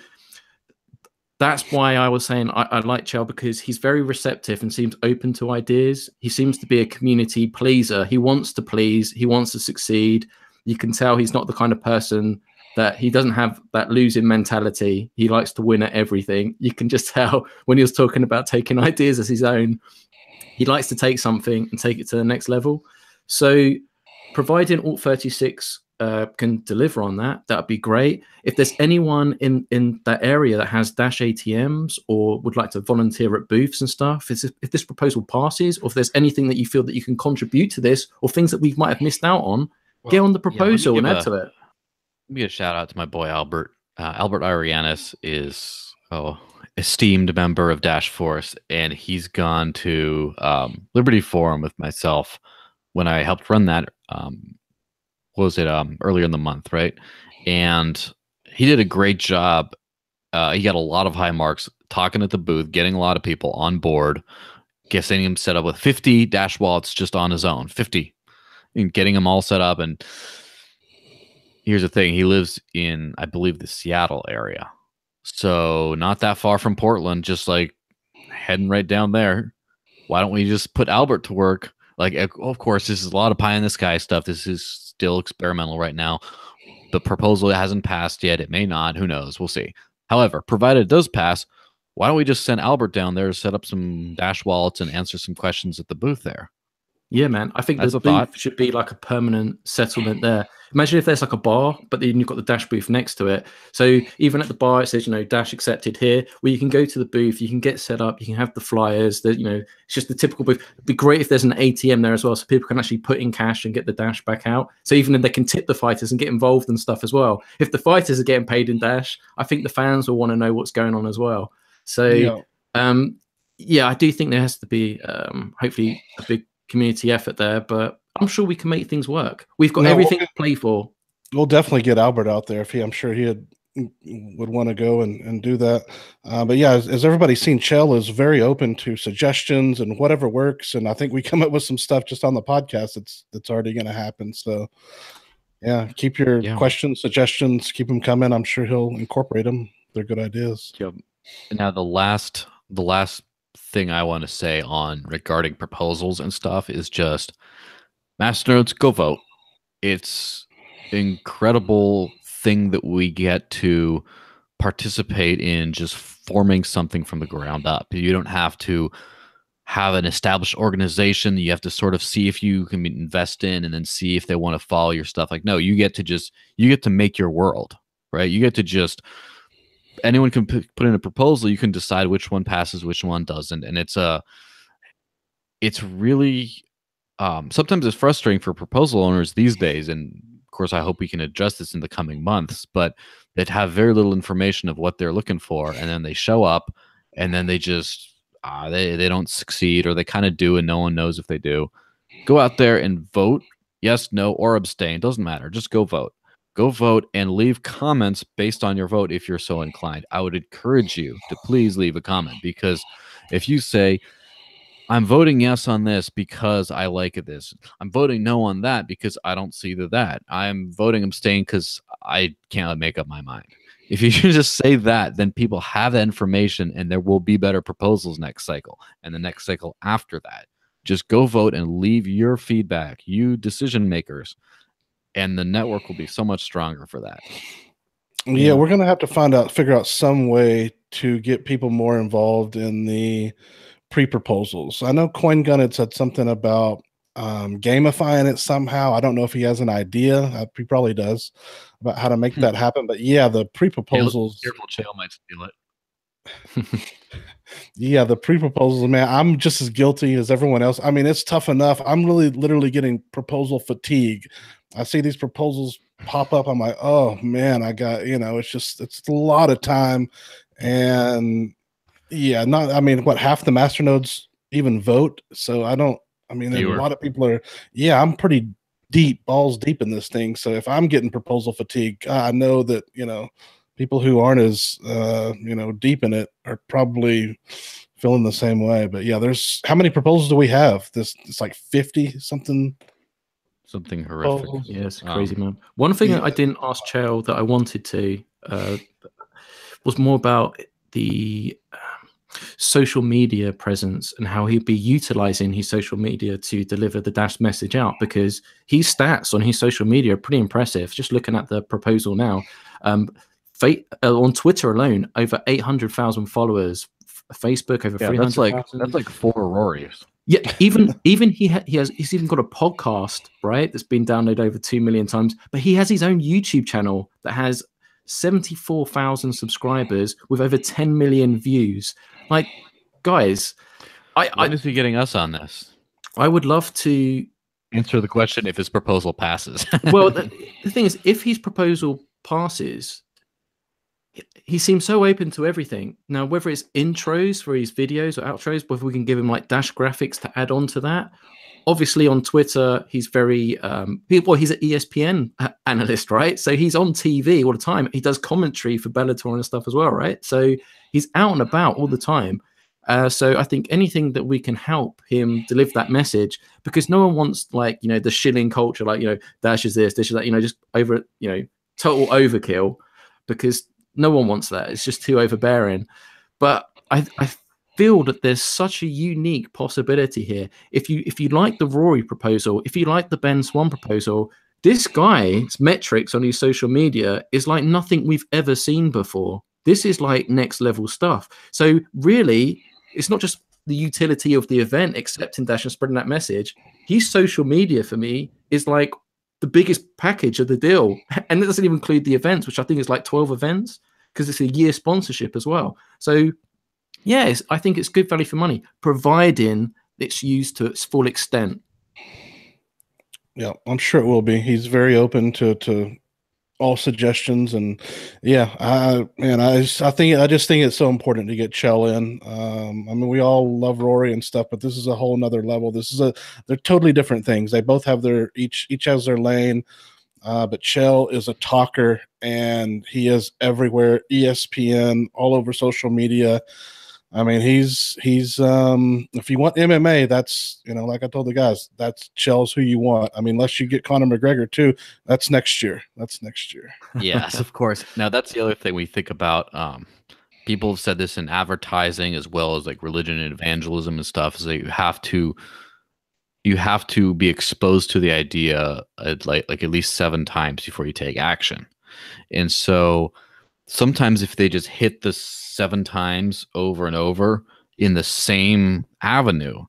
that's why I was saying I like Chael, because he's very receptive and seems open to ideas. He seems to be a community pleaser. He wants to please. He wants to succeed. You can tell he's not the kind of person that he doesn't have that losing mentality. He likes to win at everything. You can just tell when he was talking about taking ideas as his own. He likes to take something and take it to the next level. So providing Alt36 can deliver on that, that'd be great. If there's anyone in that area that has Dash ATMs or would like to volunteer at booths and stuff, if this proposal passes, or if there's anything that you feel that you can contribute to this, or things that we might have missed out on, get on the proposal and add to it. Let me give a shout out to my boy Albert. Albert Arianis is esteemed member of Dash Force, and he's gone to Liberty Forum with myself when I helped run that. Earlier in the month, right? And he did a great job. He got a lot of high marks talking at the booth, getting a lot of people on board, getting him set up with 50 Dash wallets just on his own, 50, and getting them all set up. And here's the thing. He lives in, I believe, the Seattle area. So not that far from Portland, just like heading right down there. Why don't we just put Albert to work? Like, of course, this is a lot of pie in the sky stuff. This is still experimental right now. The proposal hasn't passed yet. It may not. Who knows? We'll see. However, provided it does pass, why don't we just send Albert down there to set up some Dash wallets and answer some questions at the booth there? Yeah, man. I think the booth should be like a permanent settlement there. Imagine if there's like a bar, but then you've got the Dash booth next to it. So even at the bar, it says, Dash accepted here, where you can go to the booth, you can get set up, you can have the flyers, it's just the typical booth. It'd be great if there's an ATM there as well, so people can actually put in cash and get the Dash back out. So even if they can tip the fighters and get involved and stuff as well. If the fighters are getting paid in Dash, I think the fans will want to know what's going on as well. So, I do think there has to be, hopefully, a big community effort there, but I'm sure we can make things work. We've got everything to play for. We'll definitely get Albert out there. I'm sure he would want to go and do that. But yeah, as everybody's seen, Chael is very open to suggestions and whatever works. And I think we come up with some stuff just on the podcast that's already going to happen. So yeah, keep your questions, suggestions, keep them coming. I'm sure he'll incorporate them. They're good ideas. Yep. Now the last thing I want to say on regarding proposals and stuff is just Masternodes, go vote. It's an incredible thing that we get to participate in just forming something from the ground up. You don't have to have an established organization you have to sort of see if you can invest in and then see if they want to follow your stuff. Like, no, you get to make your world, right? You get to just anyone can put in a proposal. You can decide which one passes, which one doesn't. And it's really, sometimes it's frustrating for proposal owners these days. And of course, I hope we can address this in the coming months, but that have very little information of what they're looking for. And then they show up and then they just, they don't succeed, or they kind of do and no one knows if they do. Go out there and vote. Yes, no, or abstain. Doesn't matter. Just go vote. Go vote and leave comments based on your vote if you're so inclined. I would encourage you to please leave a comment, because if you say, I'm voting yes on this because I like this, I'm voting no on that because I don't see that, I'm voting abstain because I can't make up my mind. If you just say that, then people have that information and there will be better proposals next cycle and the next cycle after that. Just go vote and leave your feedback, you decision makers. And the network will be so much stronger for that. Yeah, we're going to have to figure out some way to get people more involved in the pre-proposals. I know CoinGun had said something about gamifying it somehow. I don't know if he has an idea. He probably does, about how to make that happen. But yeah, the pre-proposals. Careful, Chael might steal it. Yeah, the pre-proposals, man, I'm just as guilty as everyone else. I mean, it's tough enough. I'm really literally getting proposal fatigue. I see these proposals pop up. I'm like, oh man, it's a lot of time. And yeah, half the masternodes even vote. So a lot of people are, I'm pretty balls deep in this thing. So if I'm getting proposal fatigue, I know that, people who aren't as, deep in it are probably feeling the same way. But yeah, how many proposals do we have? It's like 50 something. Something horrific. Yeah, it's crazy, man. One thing that I didn't ask Chael that I wanted to was more about the social media presence and how he'd be utilizing his social media to deliver the Dash message out, because his stats on his social media are pretty impressive. Just looking at the proposal now, on Twitter alone, over 800,000 followers. Facebook over 300,000. That's like 4 Rorys. Yeah, even he's even got a podcast, right? That's been downloaded over 2 million times. But he has his own YouTube channel that has 74,000 subscribers with over 10 million views. Like, guys, when is he getting us on this? I would love to answer the question if his proposal passes. Well, the thing is, if his proposal passes, he seems so open to everything. Now, whether it's intros for his videos or outros, whether we can give him like Dash graphics to add on to that. Obviously, on Twitter, he's very he's an ESPN analyst, right? So he's on TV all the time. He does commentary for Bellator and stuff as well, right? So he's out and about all the time. So I think anything that we can help him deliver that message, because no one wants, like, you know, the shilling culture, like, you know, Dash is this, Dash is that, you know, just over, you know, total overkill, because no one wants that. It's just too overbearing. But I feel that there's such a unique possibility here. If you like the Rory proposal, if you like the Ben Swan proposal, this guy's metrics on his social media is like nothing we've ever seen before. This is like next level stuff. So really, it's not just the utility of the event, accepting Dash and spreading that message. His social media for me is like the biggest package of the deal. And it doesn't even include the events, which I think is like 12 events, because it's a year sponsorship as well. So yes, I think it's good value for money, providing it's used to its full extent. Yeah, I'm sure it will be. He's very open to all suggestions, and yeah, I just think it's so important to get Chael in. I mean, we all love Rory and stuff, but this is a whole nother level. They're totally different things. They both have their each has their lane. But Chael is a talker, and he is everywhere. ESPN, all over social media. I mean, he's if you want MMA, that's, you know, like I told the guys, that's Chael's who you want. I mean, unless you get Conor McGregor too, that's next year. Yes, of course. Now that's the other thing we think about. People have said this in advertising as well as like religion and evangelism and stuff, is that you have to be exposed to the idea like at least 7 times before you take action. And so sometimes if they just hit the 7 times over and over in the same avenue,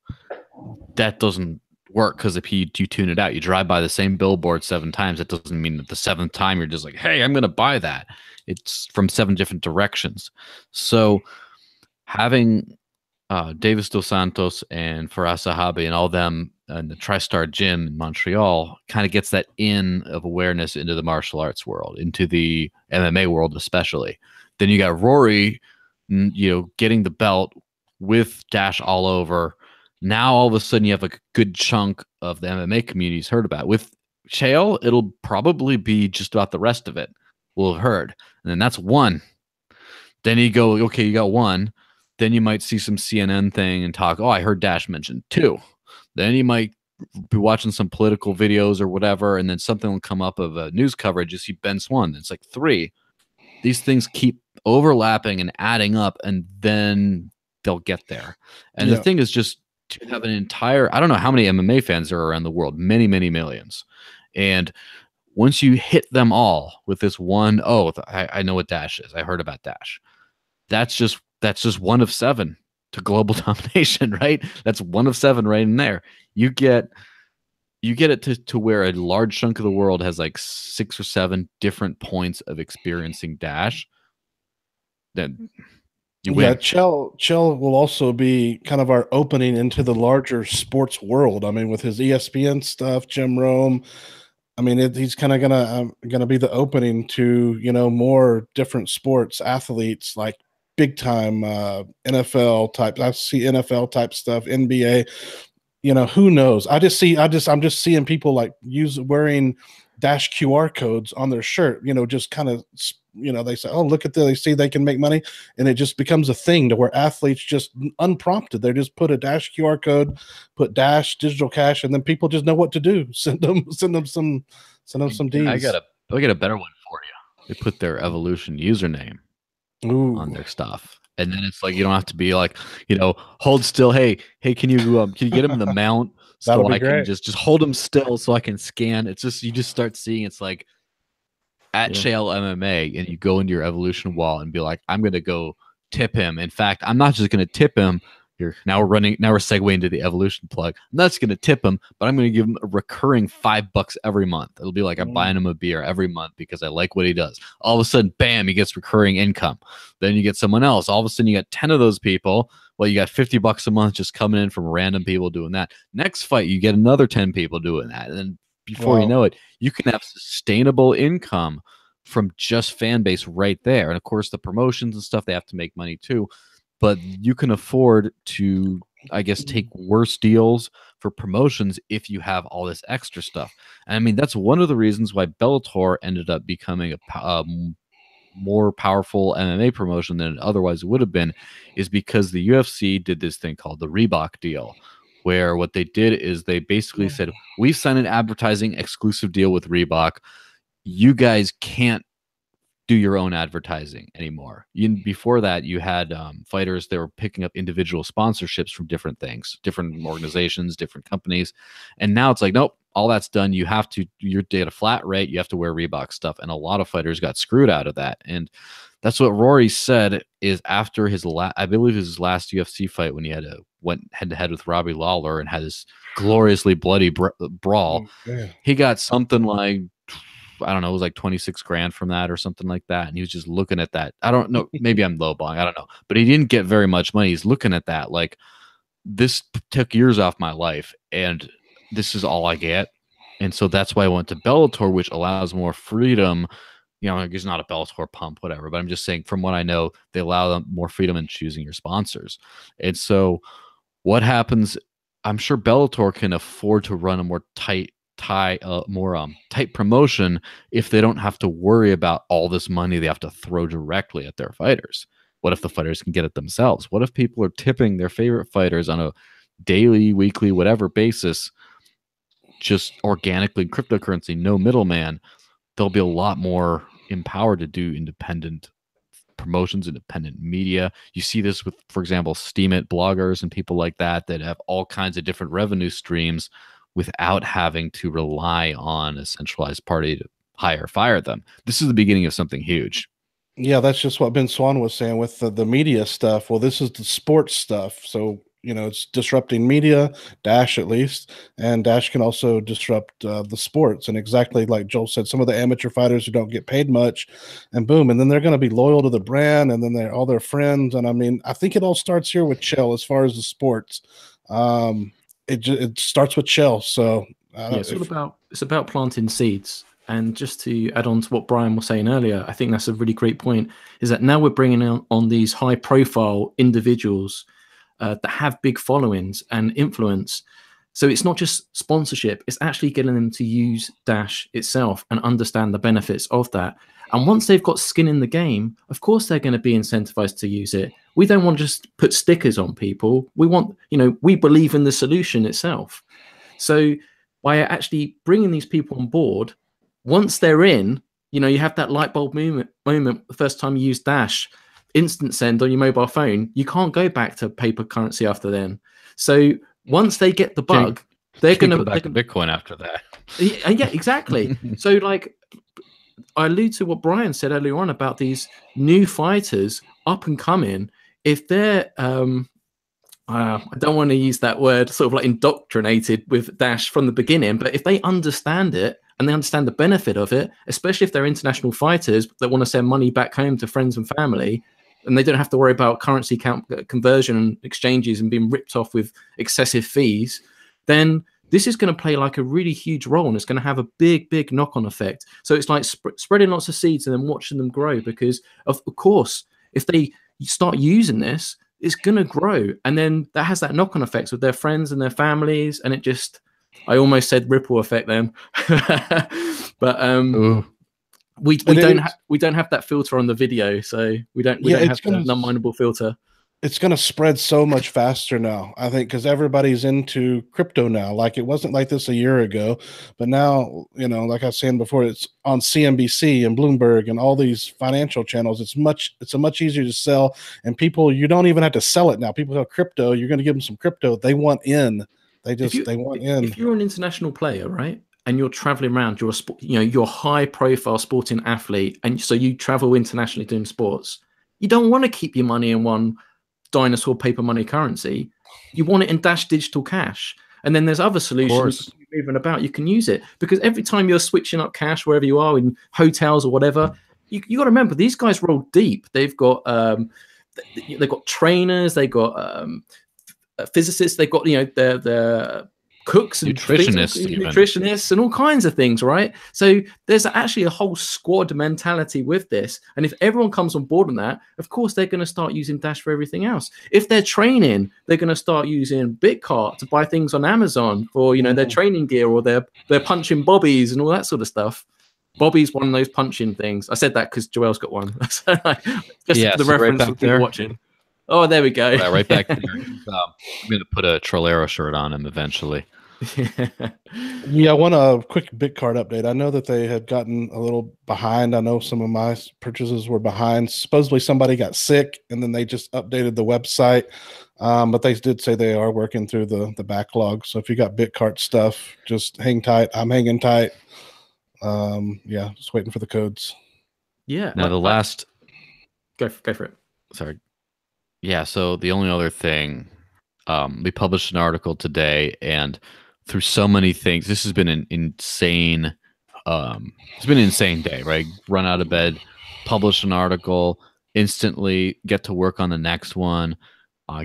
that doesn't work, because if you tune it out, you drive by the same billboard 7 times, that doesn't mean that the 7th time you're just like, hey, I'm going to buy that. It's from 7 different directions. So having Davis Dos Santos and Faraz Sahabi and all them and the TriStar Gym in Montreal kind of gets that in of awareness into the martial arts world, into the MMA world especially. Then you got Rory, you know, getting the belt with Dash all over. Now all of a sudden you have a good chunk of the MMA community's heard about it. With Chael, it'll probably be just about the rest of it will have heard. And then that's 1. Then you go, okay, you got 1. Then you might see some CNN thing and talk, oh, I heard Dash mention 2. Then you might be watching some political videos or whatever, and then something will come up of a news coverage. You see Ben Swan. It's like 3. These things keep overlapping and adding up, and then they'll get there. And the thing is just to have an entire, I don't know how many MMA fans there are around the world, many, many millions. And once you hit them all with this one, oh, I know what Dash is. I heard about Dash. That's just 1 of 7 to global domination, right? That's 1 of 7 right in there. You get it to where a large chunk of the world has like 6 or 7 different points of experiencing Dash. Then you win. Yeah, Chael will also be kind of our opening into the larger sports world. I mean, with his ESPN stuff, Jim Rome. I mean, he's kind of gonna be the opening to, you know, more different sports, athletes, like big time NFL type. I see NFL type stuff, NBA. You know, who knows? I'm just seeing people like wearing Dash QR codes on their shirt. You know, just kind of, you know, they say, oh, look at this. They see they can make money, and it just becomes a thing to where athletes just unprompted, they just put a Dash QR code, put Dash digital cash, and then people just know what to do. Send them some D's. I got a better one for you. They put their Evolution username on their stuff. And then it's like you don't have to be like, hold still. Hey, can you get him in the mount so I can just hold him still so I can scan? It's just you just start seeing it's like at Chael MMA, and you go into your evolution wall and be like, I'm gonna go tip him. In fact, I'm not just gonna tip him. Now we're segueing into the evolution plug. I'm not just gonna tip him, but I'm gonna give him a recurring $5 every month. It'll be like I'm buying him a beer every month because I like what he does. All of a sudden, bam, he gets recurring income. Then you get someone else. All of a sudden, you got 10 of those people. Well, you got $50 a month just coming in from random people doing that. Next fight, you get another 10 people doing that, and then before you know it, you can have sustainable income from just fan base right there. And of course, the promotions and stuff, they have to make money too. But you can afford to, I guess, take worse deals for promotions if you have all this extra stuff. And I mean, that's one of the reasons why Bellator ended up becoming a more powerful MMA promotion than it otherwise would have been, is because the UFC did this thing called the Reebok deal, where what they did is they basically said, we've signed an advertising exclusive deal with Reebok. You guys can't do your own advertising anymore. Before that, you had fighters that were picking up individual sponsorships from different things, different organizations, different companies. And now it's like, nope, all that's done. You have to, you're at a flat rate. You have to wear Reebok stuff. And a lot of fighters got screwed out of that. And that's what Rory said is after his I believe his last UFC fight, when he went head to head with Robbie Lawler and had this gloriously bloody brawl, he got something like, I don't know, it was like 26 grand from that or something like that. And he was just looking at that. I don't know. Maybe I'm lowballing. I don't know. But he didn't get very much money. He's looking at that like, this took years off my life and this is all I get. And so that's why I went to Bellator, which allows more freedom. He's not a Bellator pump, whatever. But I'm just saying, from what I know, they allow them more freedom in choosing your sponsors. And so what happens, I'm sure Bellator can afford to run a more tight promotion if they don't have to worry about all this money they have to throw directly at their fighters. What if the fighters can get it themselves? What if people are tipping their favorite fighters on a daily, weekly, whatever basis, just organically, cryptocurrency, no middleman? They'll be a lot more empowered to do independent promotions, independent media. You see this with, for example, Steam It bloggers and people like that have all kinds of different revenue streams without having to rely on a centralized party to hire or fire them. This is the beginning of something huge. Yeah, that's just what Ben Swan was saying with the media stuff. Well, this is the sports stuff. So, it's disrupting media, Dash at least, and Dash can also disrupt the sports. And exactly like Joel said, some of the amateur fighters who don't get paid much, and boom, and then they're going to be loyal to the brand, and then they're all their friends. And I mean, I think it all starts here with Chael as far as the sports. It starts with Chael. So it's about planting seeds. And just to add on to what Brian was saying earlier, I think that's a really great point, is that now we're bringing on these high profile individuals that have big followings and influence. So it's not just sponsorship, it's actually getting them to use Dash itself and understand the benefits of that. And once they've got skin in the game, of course they're going to be incentivized to use it. We don't want to just put stickers on people. We want, we believe in the solution itself. So by actually bringing these people on board, once they're in, you have that light bulb moment the first time you use Dash, instant send on your mobile phone. You can't go back to paper currency after then. So once they get the bug, they're going to go back to Bitcoin after that. Yeah, exactly. So like, I allude to what Brian said earlier on about these new fighters up and coming. If they're, I don't want to use that word, sort of like indoctrinated with Dash from the beginning, but if they understand it and they understand the benefit of it, especially if they're international fighters that want to send money back home to friends and family, and they don't have to worry about currency conversion and exchanges and being ripped off with excessive fees, then this is going to play like a really huge role, and it's going to have a big knock-on effect. So it's like spreading lots of seeds and then watching them grow, because of course, if they start using this, it's going to grow. And then that has that knock-on effects with their friends and their families. And it just, I almost said ripple effect then. But we don't have that filter on the video. So we don't have the non-mineable filter. it's going to spread so much faster now, I think, because everybody's into crypto now. Like, it wasn't like this a year ago, but now, you know, like I was saying before, it's on CNBC and Bloomberg and all these financial channels. It's a much easier to sell, and people, you don't even have to sell it now. People have crypto. You're going to give them some crypto. They want in. They want in. If you're an international player, right, and you're traveling around, you're a high profile sporting athlete, and so you travel internationally doing sports. You don't want to keep your money in one dinosaur paper money currency. You want it in Dash digital cash. And then there's other solutions moving about. You can use it, because every time you're switching up cash wherever you are, in hotels or whatever, you got to remember, these guys roll deep. They've got trainers, they got physicists, they've got the cooks and nutritionists and all kinds of things, right? So there's actually a whole squad mentality with this, and if everyone comes on board on that, of course they're going to start using Dash for everything else. If they're training, they're going to start using Bitcart to buy things on Amazon for their training gear, or their punching bobbies and all that sort of stuff. Bobby's one of those punching things. I said that because Joel's got one. Just for the reference for people watching. Oh, there we go. Yeah, right back there. I'm going to put a Trolero shirt on him eventually. Yeah, I want a quick Bitcart update. I know that they had gotten a little behind. I know some of my purchases were behind. Supposedly somebody got sick, and then they just updated the website. But they did say they are working through the backlog. So if you got Bitcart stuff, just hang tight. I'm hanging tight. Yeah, just waiting for the codes. Yeah. Now the last... Go for it. Sorry. Yeah, so the only other thing, we published an article today, and through so many things, this has been an insane, it's been an insane day, right? Run out of bed, publish an article, instantly get to work on the next one,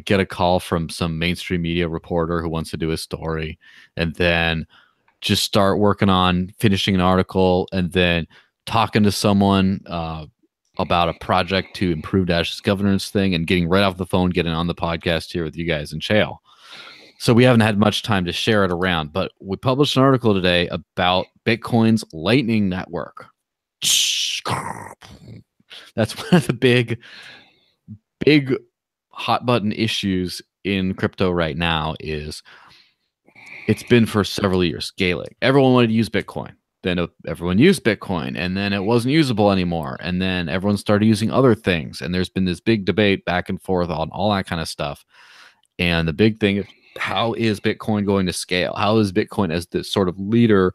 get a call from some mainstream media reporter who wants to do a story, and then just start working on finishing an article, and then talking to someone about a project to improve Dash's governance thing, and getting right off the phone, getting on the podcast here with you guys and Chael. So we haven't had much time to share it around, but we published an article today about Bitcoin's Lightning Network. That's one of the big hot button issues in crypto right now. Is it's been for several years scaling. Everyone wanted to use Bitcoin. Then everyone used Bitcoin, and then it wasn't usable anymore. And then everyone started using other things. And there's been this big debate back and forth on all that kind of stuff. And the big thing is, how is Bitcoin going to scale? How is Bitcoin, as the sort of leader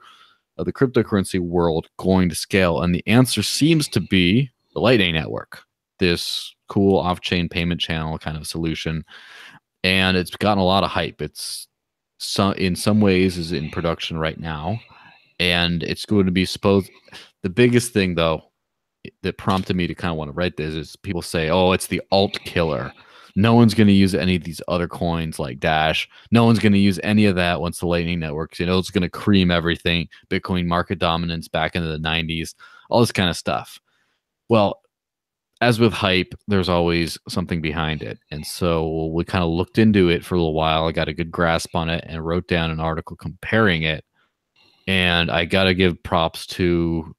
of the cryptocurrency world, going to scale? And the answer seems to be the Lightning Network, this cool off-chain payment channel kind of solution. And it's gotten a lot of hype. It's in some ways is in production right now. And it's going to be the biggest thing, though, that prompted me to kind of want to write this is people say, oh, it's the alt killer. No one's going to use any of these other coins like Dash. No one's going to use any of that once the Lightning Network, it's going to cream everything. Bitcoin market dominance back into the 90s, all this kind of stuff. Well, as with hype, there's always something behind it. And so we kind of looked into it for a little while. I got a good grasp on it and wrote down an article comparing it. And I got to give props to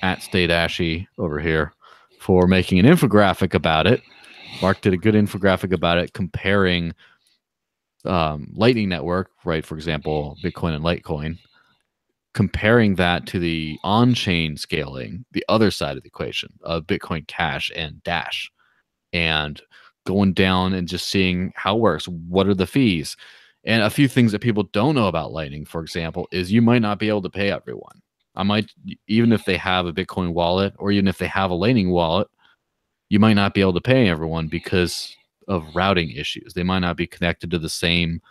@StayDashy over here for making an infographic about it. Mark did a good infographic about it, comparing Lightning Network, right? For example, Bitcoin and Litecoin, comparing that to the on-chain scaling, the other side of the equation of Bitcoin Cash and Dash, and going down and just seeing how it works. What are the fees? And a few things that people don't know about Lightning, for example, is you might not be able to pay everyone. Even if they have a Bitcoin wallet, or even if they have a Lightning wallet, you might not be able to pay everyone because of routing issues. They might not be connected to the same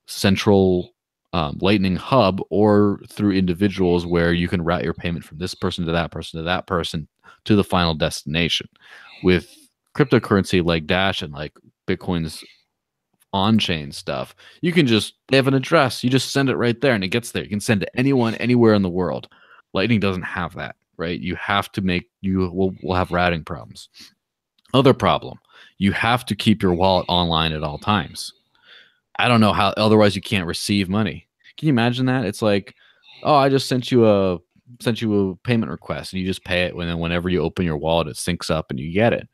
central Lightning hub, or through individuals where you can route your payment from this person to that person to that person to the final destination. With cryptocurrency like Dash and like Bitcoin's on-chain stuff, you can just have an address. You just send it right there and it gets there. You can send to anyone, anywhere in the world. Lightning doesn't have that, right? You have to we'll have routing problems. Other problem, you have to keep your wallet online at all times. I don't know how, otherwise you can't receive money. Can you imagine that? It's like, oh, I just sent you a payment request, and you just pay it, and then whenever you open your wallet, it syncs up and you get it.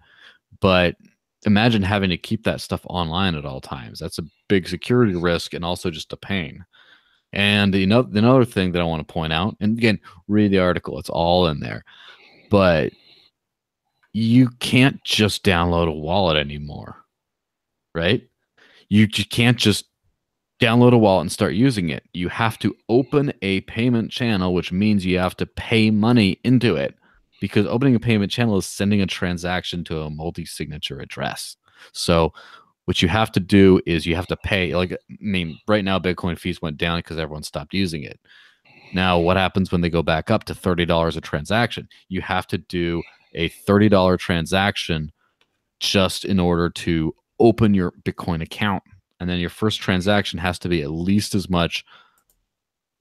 But imagine having to keep that stuff online at all times. That's a big security risk and also just a pain. And another thing that I want to point out, and again, read the article, it's all in there, but you can't just download a wallet anymore, right? You can't just download a wallet and start using it. You have to open a payment channel, which means you have to pay money into it, because opening a payment channel is sending a transaction to a multi-signature address. So what you have to do is you have to pay. Like, I mean, right now Bitcoin fees went down because everyone stopped using it. Now, what happens when they go back up to $30 a transaction? You have to do a $30 transaction just in order to open your Bitcoin account. And then your first transaction has to be at least as much,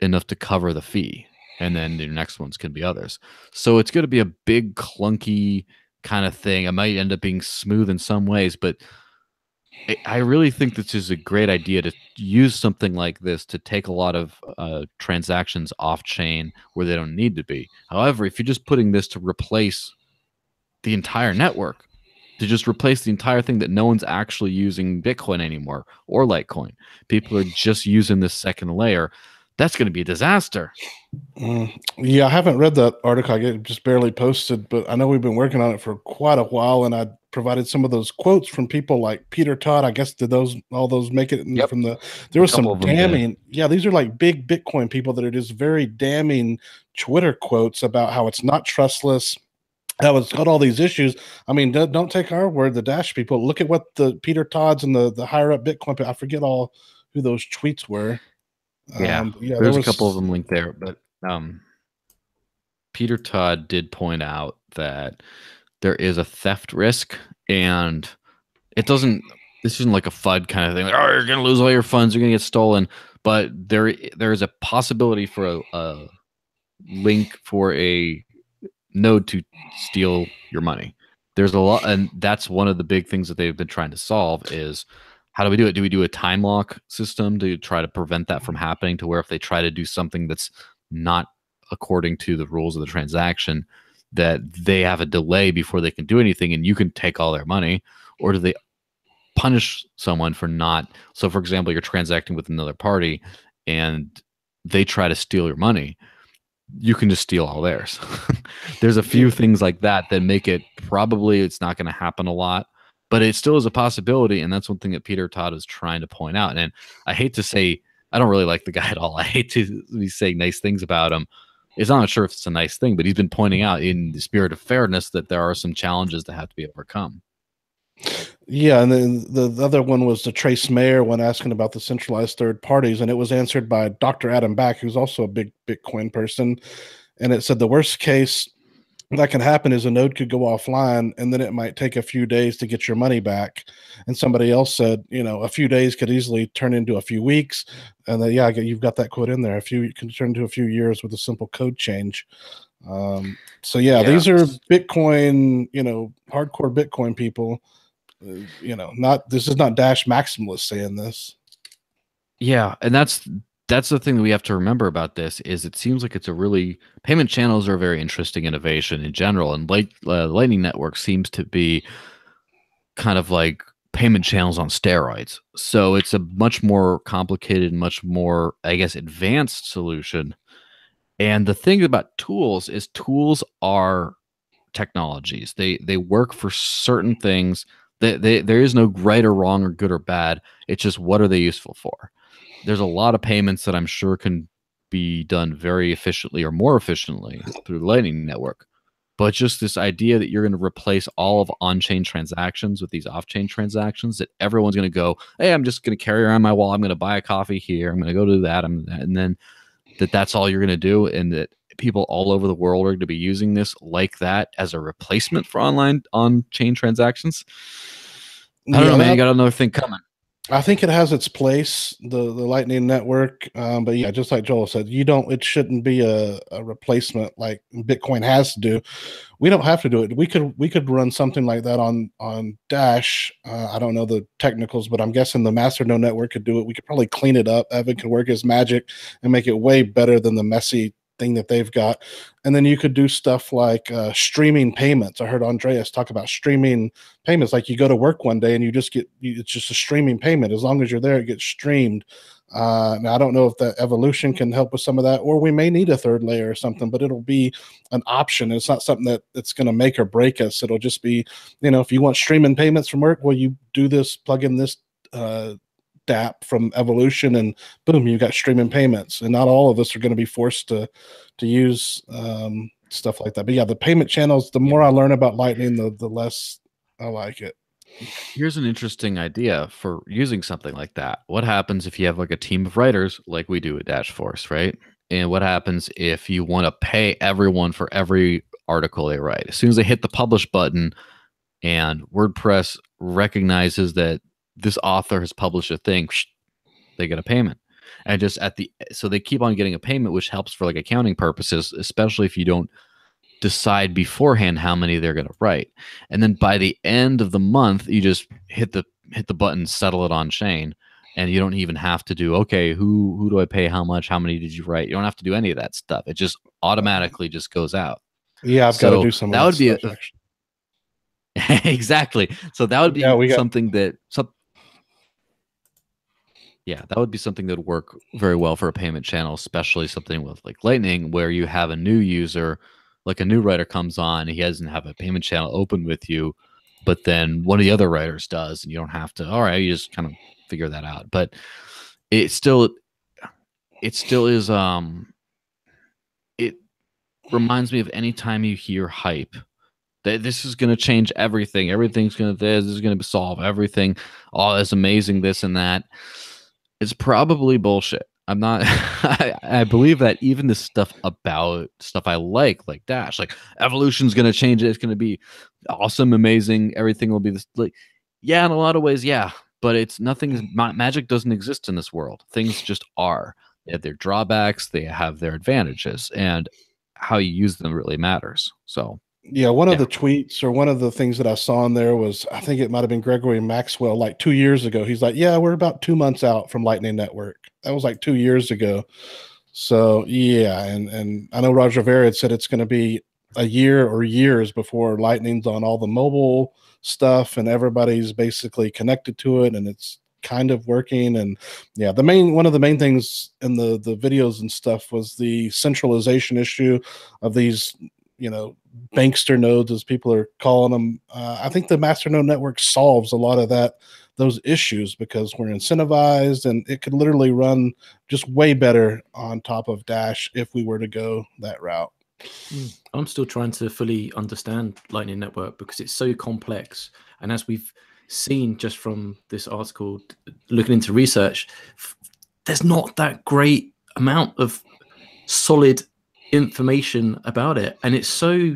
enough to cover the fee. And then the next ones can be others. So it's going to be a big, clunky kind of thing. It might end up being smooth in some ways, but I really think this is a great idea to use something like this to take a lot of transactions off chain where they don't need to be. However, if you're just putting this to replace the entire network, to just replace the entire thing, that no one's actually using Bitcoin anymore or Litecoin, people are just using this second layer, that's going to be a disaster. Yeah, I haven't read that article. I just barely posted, but I know we've been working on it for quite a while, and I provided some of those quotes from people like Peter Todd. I guess did all those make it Yep. from the? There was some damning. Yeah, these are like big Bitcoin people that are just very damning Twitter quotes about how it's not trustless. How it's got all these issues. I mean, don't take our word, the Dash people. Look at what the Peter Todds and the higher up Bitcoin people, I forget all who those tweets were. Yeah, there's a couple of them linked there, but Peter Todd did point out that there is a theft risk, and this isn't like a FUD kind of thing. Like, oh, you're going to lose all your funds, you're going to get stolen. But there is a possibility for a link for a node to steal your money. There's a lot, and that's one of the big things that they've been trying to solve is, how do we do it? Do we do a time lock system to try to prevent that from happening, to where if they try to do something that's not according to the rules of the transaction, that they have a delay before they can do anything and you can take all their money? Or do they punish someone for not? So for example, you're transacting with another party and they try to steal your money, you can just steal all theirs. There's a few things like that make it, probably it's not going to happen a lot, but it still is a possibility. And that's one thing that Peter Todd is trying to point out. And I hate to say, I don't really like the guy at all. I hate to be saying nice things about him. I'm not sure if it's a nice thing, but he's been pointing out in the spirit of fairness that there are some challenges that have to be overcome. Yeah, and then the other one was the Trace Mayer one, asking about the centralized third parties, and it was answered by Dr. Adam Back, who's also a big Bitcoin person. And it said the worst case that can happen is a node could go offline, and then it might take a few days to get your money back. And somebody else said, a few days could easily turn into a few weeks. And then, yeah, you've got that quote in there. Can turn into a few years with a simple code change. So yeah, these are Bitcoin, hardcore Bitcoin people. This is not Dash maximalists saying this. Yeah, and that's the thing that we have to remember about this is it seems like payment channels are a very interesting innovation in general, and Lightning Network seems to be kind of like payment channels on steroids. So it's a much more complicated, much more, I guess, advanced solution. And the thing about tools is tools are technologies. They work for certain things. There is no right or wrong or good or bad. It's just, what are they useful for? There's a lot of payments that I'm sure can be done very efficiently or more efficiently through the Lightning Network. But just this idea that you're going to replace all of on-chain transactions with these off-chain transactions, that everyone's going to go, hey, I'm just going to carry around my wallet. I'm going to buy a coffee here. I'm going to go do that. And then that's all you're going to do. And that people all over the world are going to be using this like that as a replacement for online on-chain transactions. I don't know, man. You got another thing coming. I think it has its place, the Lightning Network, but yeah, just like Joel said, it shouldn't be a replacement like Bitcoin has to do. We don't have to do it. We could run something like that on Dash. I don't know the technicals, but I'm guessing the Masternode network could do it. We could probably clean it up. Evan could work his magic and make it way better than the messy thing that they've got. And then you could do stuff like streaming payments. I heard Andreas talk about streaming payments. Like you go to work one day and you just it's just a streaming payment. As long as you're there, it gets streamed. Now, I don't know if the evolution can help with some of that, or we may need a third layer or something, but it'll be an option. It's not something that's going to make or break us. It'll just be, if you want streaming payments from work, well, you do this, plug in this DApp from Evolution, and boom, you got streaming payments. And not all of us are going to be forced to use stuff like that. But yeah, the payment channels, the more I learn about Lightning, the less I like it. Here's an interesting idea for using something like that. What happens if you have like a team of writers like we do at Dash Force, right? And what happens if you want to pay everyone for every article they write? As soon as they hit the publish button and WordPress recognizes that this author has published a thing, they get a payment. And just so they keep on getting a payment, which helps for like accounting purposes, especially if you don't decide beforehand how many they're going to write. And then by the end of the month, you just hit the button, settle it on chain, and you don't even have to do, okay, who do I pay how much, how many did you write? You don't have to do any of that stuff. It just automatically just goes out. Yeah, I've got to do some of that would be exactly. So that would be something that that would be something that would work very well for a payment channel, especially something with like Lightning, where you have a new user, like a new writer comes on, he doesn't have a payment channel open with you, but then one of the other writers does, and you don't have to, all right, you just kind of figure that out. But it still is, it reminds me of any time you hear hype, that this is going to change everything. Everything's going to, this is going to solve everything. Oh, that's amazing, this and that. It's probably bullshit. I'm not, I believe that even the stuff about stuff I like Dash, like Evolution's going to change it. It's going to be awesome, amazing. Everything will be this, like, yeah, in a lot of ways. Yeah. But it's nothing, magic doesn't exist in this world. Things just are. They have their drawbacks. They have their advantages, and how you use them really matters. So, yeah, one of the tweets or one of the things that I saw in there was, I think it might have been Gregory Maxwell, like 2 years ago. He's like, yeah, we're about 2 months out from Lightning Network. That was like 2 years ago. So yeah, and I know Roger Ver had said it's going to be a year or years before Lightning's on all the mobile stuff and everybody's basically connected to it and it's kind of working. And yeah, one of the main things in the videos and stuff was the centralization issue of these, bankster nodes, as people are calling them. I think the Masternode network solves a lot of those issues because we're incentivized, and it could literally run just way better on top of Dash if we were to go that route. I'm still trying to fully understand Lightning Network because it's so complex. And as we've seen just from this article, looking into research, there's not that great amount of solid information about it, and it's so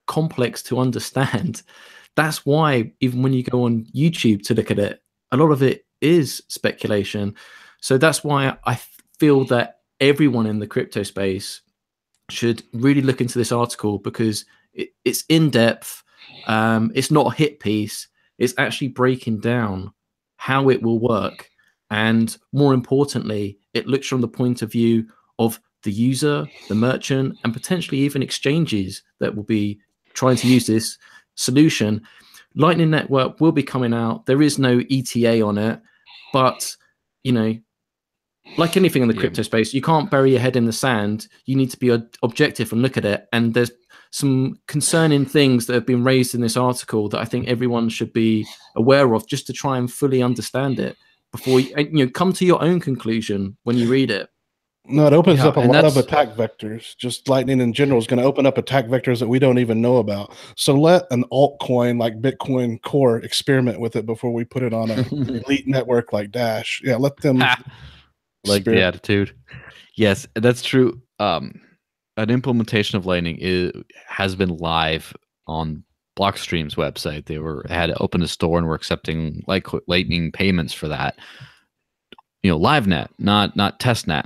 complex to understand. That's why even when you go on YouTube to look at it, a lot of it is speculation. So that's why I feel that everyone in the crypto space should really look into this article because it's in depth. It's not a hit piece. It's actually breaking down how it will work, and more importantly, it looks from the point of view of the user, the merchant, and potentially even exchanges that will be trying to use this solution. Lightning Network will be coming out. There is no ETA on it, but like anything in the crypto space, you can't bury your head in the sand. You need to be objective and look at it. And there's some concerning things that have been raised in this article that I think everyone should be aware of, just to try and fully understand it before you come to your own conclusion when you read it. No, it opens up a lot of attack vectors. Just Lightning in general is going to open up attack vectors that we don't even know about. So let an altcoin like Bitcoin Core experiment with it before we put it on an elite network like Dash. Yeah, let them like the attitude. Yes, that's true. An implementation of Lightning has been live on Blockstream's website. They had to open a store and were accepting Lightning payments for that. LiveNet, not testnet.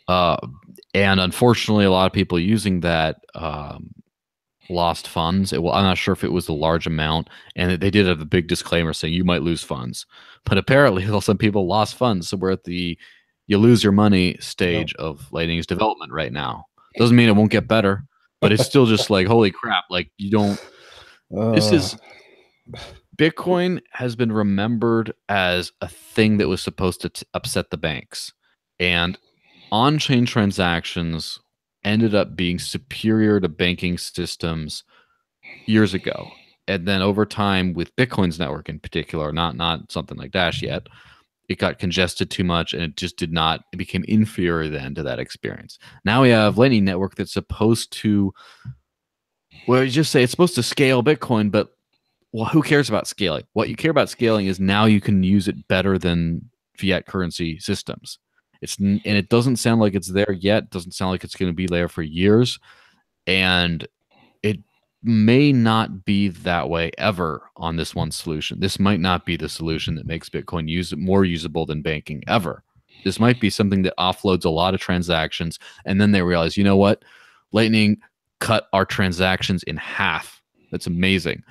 And unfortunately, a lot of people using that lost funds. I'm not sure if it was a large amount, and they did have a big disclaimer saying you might lose funds. But apparently, some people lost funds. So we're at the you lose your money stage of Lightning's development right now. Doesn't mean it won't get better, but it's still just like, holy crap. Like you don't, this is, Bitcoin has been remembered as a thing that was supposed to upset the banks, and on-chain transactions ended up being superior to banking systems years ago. And then over time, with Bitcoin's network in particular, not something like Dash yet, it got congested too much, and it just did not. It became inferior then to that experience. Now we have Lightning Network that's supposed to, well, you just say it's supposed to scale Bitcoin, but well, who cares about scaling? What you care about scaling is now you can use it better than fiat currency systems. And it doesn't sound like it's there yet. It doesn't sound like it's going to be there for years, and it may not be that way ever on this one solution. This might not be the solution that makes Bitcoin more usable than banking ever. This might be something that offloads a lot of transactions, and then they realize, you know what? Lightning cut our transactions in half. That's amazing.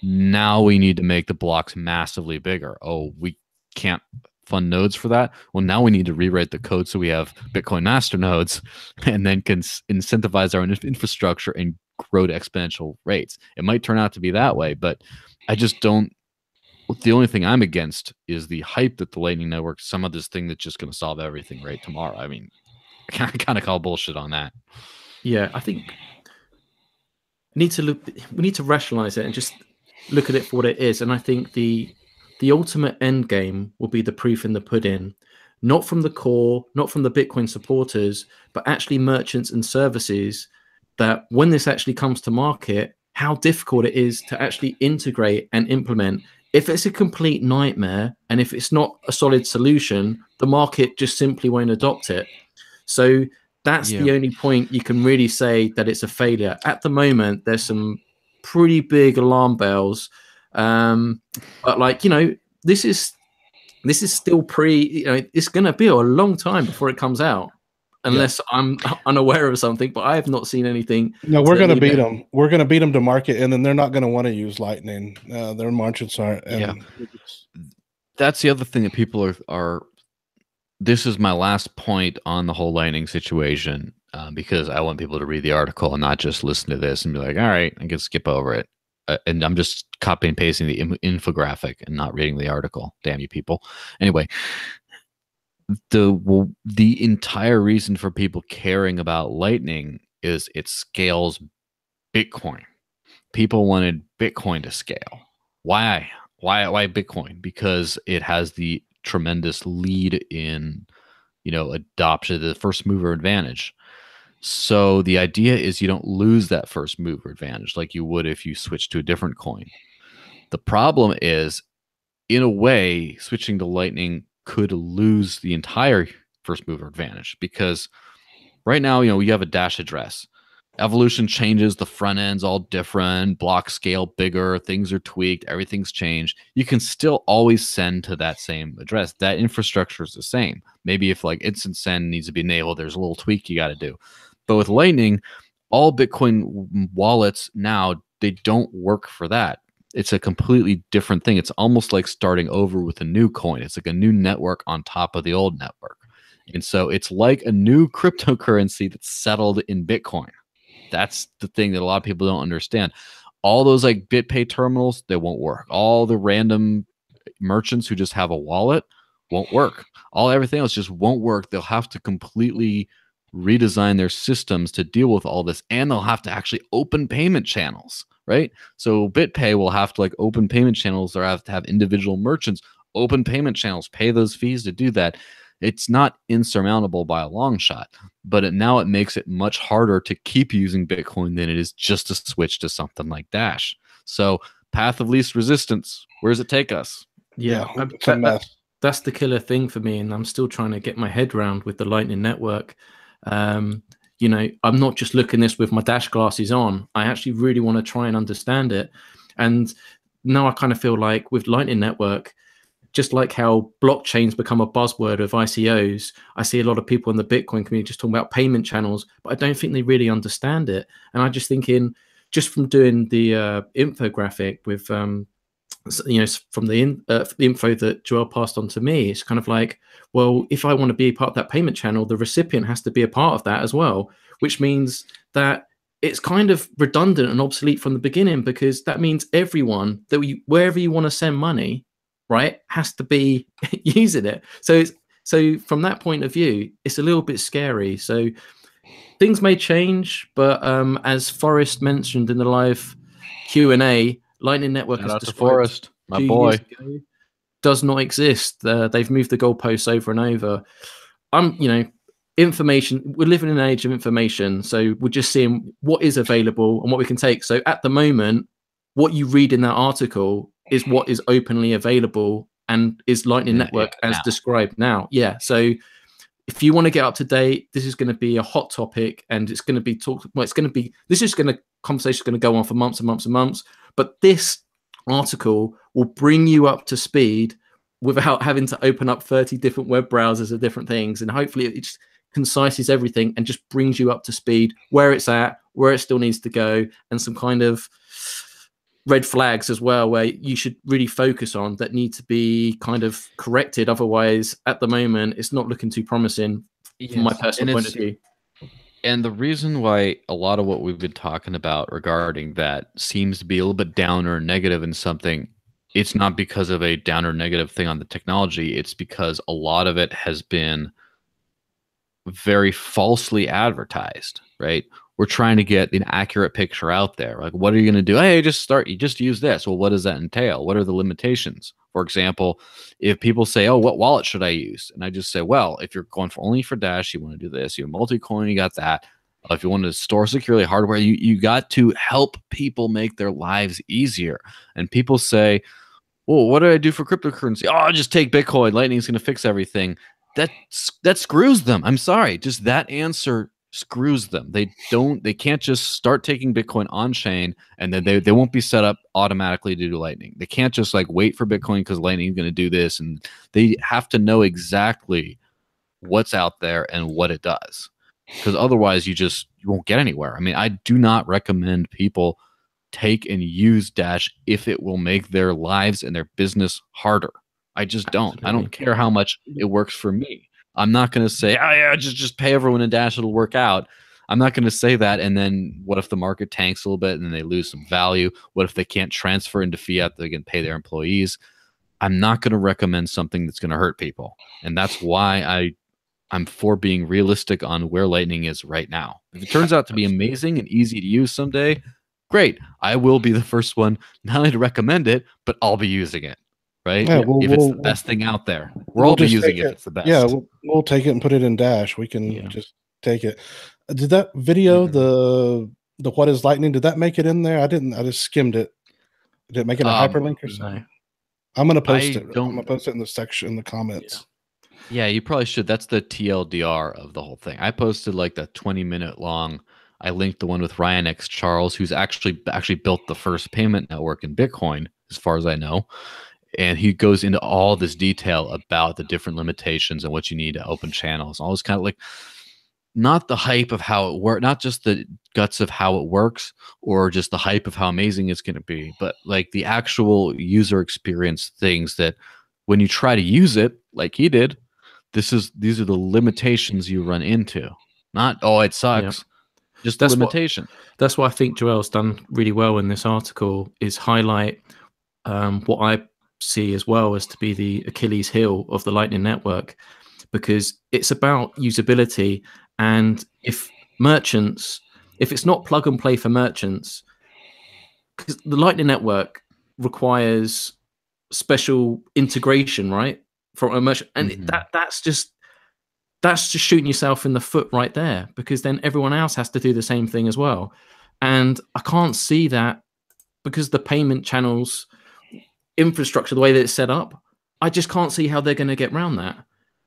Now we need to make the blocks massively bigger. Oh, we can't fund nodes for that. Well, now we need to rewrite the code so we have Bitcoin master nodes, and then can incentivize our infrastructure and grow to exponential rates. It might turn out to be that way, but I just don't. The only thing I'm against is the hype that the Lightning Network, some of this thing that's just going to solve everything right tomorrow. I mean, I kind of call bullshit on that. Yeah, I think we need to rationalize it and just look at it for what it is. And I think the ultimate end game will be the proof in the pudding, not from the core, not from the Bitcoin supporters, but actually merchants and services, that when this actually comes to market, how difficult it is to actually integrate and implement. If it's a complete nightmare and if it's not a solid solution, the market just simply won't adopt it. So that's the only point you can really say that it's a failure. At the moment, there's some pretty big alarm bells, but like, you know, this is still it's going to be a long time before it comes out, unless I'm unaware of something, but I have not seen anything. No, we're going to beat them. We're going to beat them to market, and then they're not going to want to use Lightning. Their merchants aren't. That's the other thing that people are. This is my last point on the whole Lightning situation, because I want people to read the article and not just listen to this and be like, all right, I can skip over it. And I'm just copy and pasting the infographic and not reading the article. Damn you people. Anyway, the entire reason for people caring about Lightning is it scales Bitcoin. People wanted Bitcoin to scale. Why Bitcoin? Because it has the tremendous lead in, adoption, the first mover advantage. So the idea is you don't lose that first mover advantage like you would if you switch to a different coin. The problem is, in a way, switching to Lightning could lose the entire first mover advantage, because right now, you have a Dash address. Evolution changes, the front end's all different, block scale bigger, things are tweaked, everything's changed. You can still always send to that same address. That infrastructure is the same. Maybe if like instant send needs to be enabled, there's a little tweak you got to do. But with Lightning, all Bitcoin wallets now, they don't work for that. It's a completely different thing. It's almost like starting over with a new coin. It's like a new network on top of the old network. And so it's like a new cryptocurrency that's settled in Bitcoin. That's the thing that a lot of people don't understand. All those like BitPay terminals, they won't work. All the random merchants who just have a wallet won't work. Everything else just won't work. They'll have to completely redesign their systems to deal with all this, and they'll have to actually open payment channels, right? So BitPay will have to like open payment channels, or have to have individual merchants open payment channels, pay those fees to do that. It's not insurmountable by a long shot, but now it makes it much harder to keep using Bitcoin than it is just to switch to something like Dash. So path of least resistance, where does it take us? That's the killer thing for me, and I'm still trying to get my head around with the Lightning Network. I'm not just looking this with my Dash glasses on. I actually really want to try and understand it. And now I kind of feel like with Lightning Network, just like how blockchains become a buzzword of ICOs, I see a lot of people in the Bitcoin community just talking about payment channels, but I don't think they really understand it. And I just thinking, just from doing the infographic with you know, from the info that Joel passed on to me, it's kind of like, well, if I want to be part of that payment channel, the recipient has to be a part of that as well, which means that it's kind of redundant and obsolete from the beginning, because that means everyone that wherever you want to send money, right, has to be using it. So from that point of view, it's a little bit scary. So things may change, but as Forrest mentioned in the live Q&A, Lightning Network Shout out to Forrest, my boy, does not exist. They've moved the goalposts over and over. You know, information. We're living in an age of information, so we're just seeing what is available and what we can take. So at the moment, what you read in that article is what is openly available and is Lightning Network as described now. Yeah. So if you want to get up to date, this is going to be a hot topic, and it's going to be talked. Well, conversation is going to go on for months and months and months. But this article will bring you up to speed without having to open up 30 different web browsers of different things, and hopefully it just concises everything and just brings you up to speed where it's at, where it still needs to go, and some kind of red flags as well where you should really focus on that need to be kind of corrected. Otherwise, at the moment, it's not looking too promising from my personal point of view. And the reason why a lot of what we've been talking about regarding that seems to be a little bit down or negative in something, it's not because of a down or negative thing on the technology. It's because a lot of it has been very falsely advertised, right? We're trying to get an accurate picture out there. Like, what are you going to do? Hey, you just use this. Well, what does that entail? What are the limitations? For example, if people say, oh, what wallet should I use? And I just say, well, if you're going only for Dash, you want to do this. You have multi-coin, you got that. If you want to store securely hardware, you got to help people make their lives easier. And people say, well, what do I do for cryptocurrency? Oh, I'll just take Bitcoin. Lightning's going to fix everything. That screws them. I'm sorry. Just that answer screws them. They can't just start taking Bitcoin on chain and then they won't be set up automatically to do Lightning. They can't just like wait for Bitcoin because Lightning is going to do this, and they have to know exactly what's out there and what it does, because otherwise you won't get anywhere. I mean, I do not recommend people take and use Dash if it will make their lives and their business harder. I just don't. Absolutely. I don't care how much it works for me. I'm not going to say, oh, yeah, just pay everyone in Dash, it'll work out. I'm not going to say that. And then what if the market tanks a little bit and then they lose some value? What if they can't transfer into fiat? They can pay their employees. I'm not going to recommend something that's going to hurt people. And that's why I'm for being realistic on where Lightning is right now. If it turns out to be amazing and easy to use someday, great. I will be the first one not only to recommend it, but I'll be using it. Right? Yeah, if it's the best thing out there, we'll all be using it if it's the best. Yeah, we'll take it and put it in Dash. We can just take it. Did that video, the what is Lightning, did that make it in there? I just skimmed it. Did it make it a hyperlink or something? No. I'm gonna post it. I'm gonna post it in the section in the comments. Yeah, you probably should. That's the TLDR of the whole thing. I posted like the 20-minute long. I linked the one with Ryan X Charles, who's actually built the first payment network in Bitcoin, as far as I know. And he goes into all this detail about the different limitations and what you need to open channels. All this kind of like, not the hype of how it works, not just the guts of how it works or just the hype of how amazing it's going to be, but like the actual user experience things that when you try to use it, like he did, these are the limitations you run into. Not, oh, it sucks. Yeah. Just the limitation. That's what I think Joel's done really well in this article, is highlight what I see as well as to be the Achilles heel of the Lightning Network, because it's about usability. And if it's not plug and play for merchants, because the Lightning Network requires special integration, right, from a merchant, and that's just shooting yourself in the foot right there, because then everyone else has to do the same thing as well. And I can't see that, because the payment channels infrastructure, the way that it's set up, I just can't see how they're going to get around that.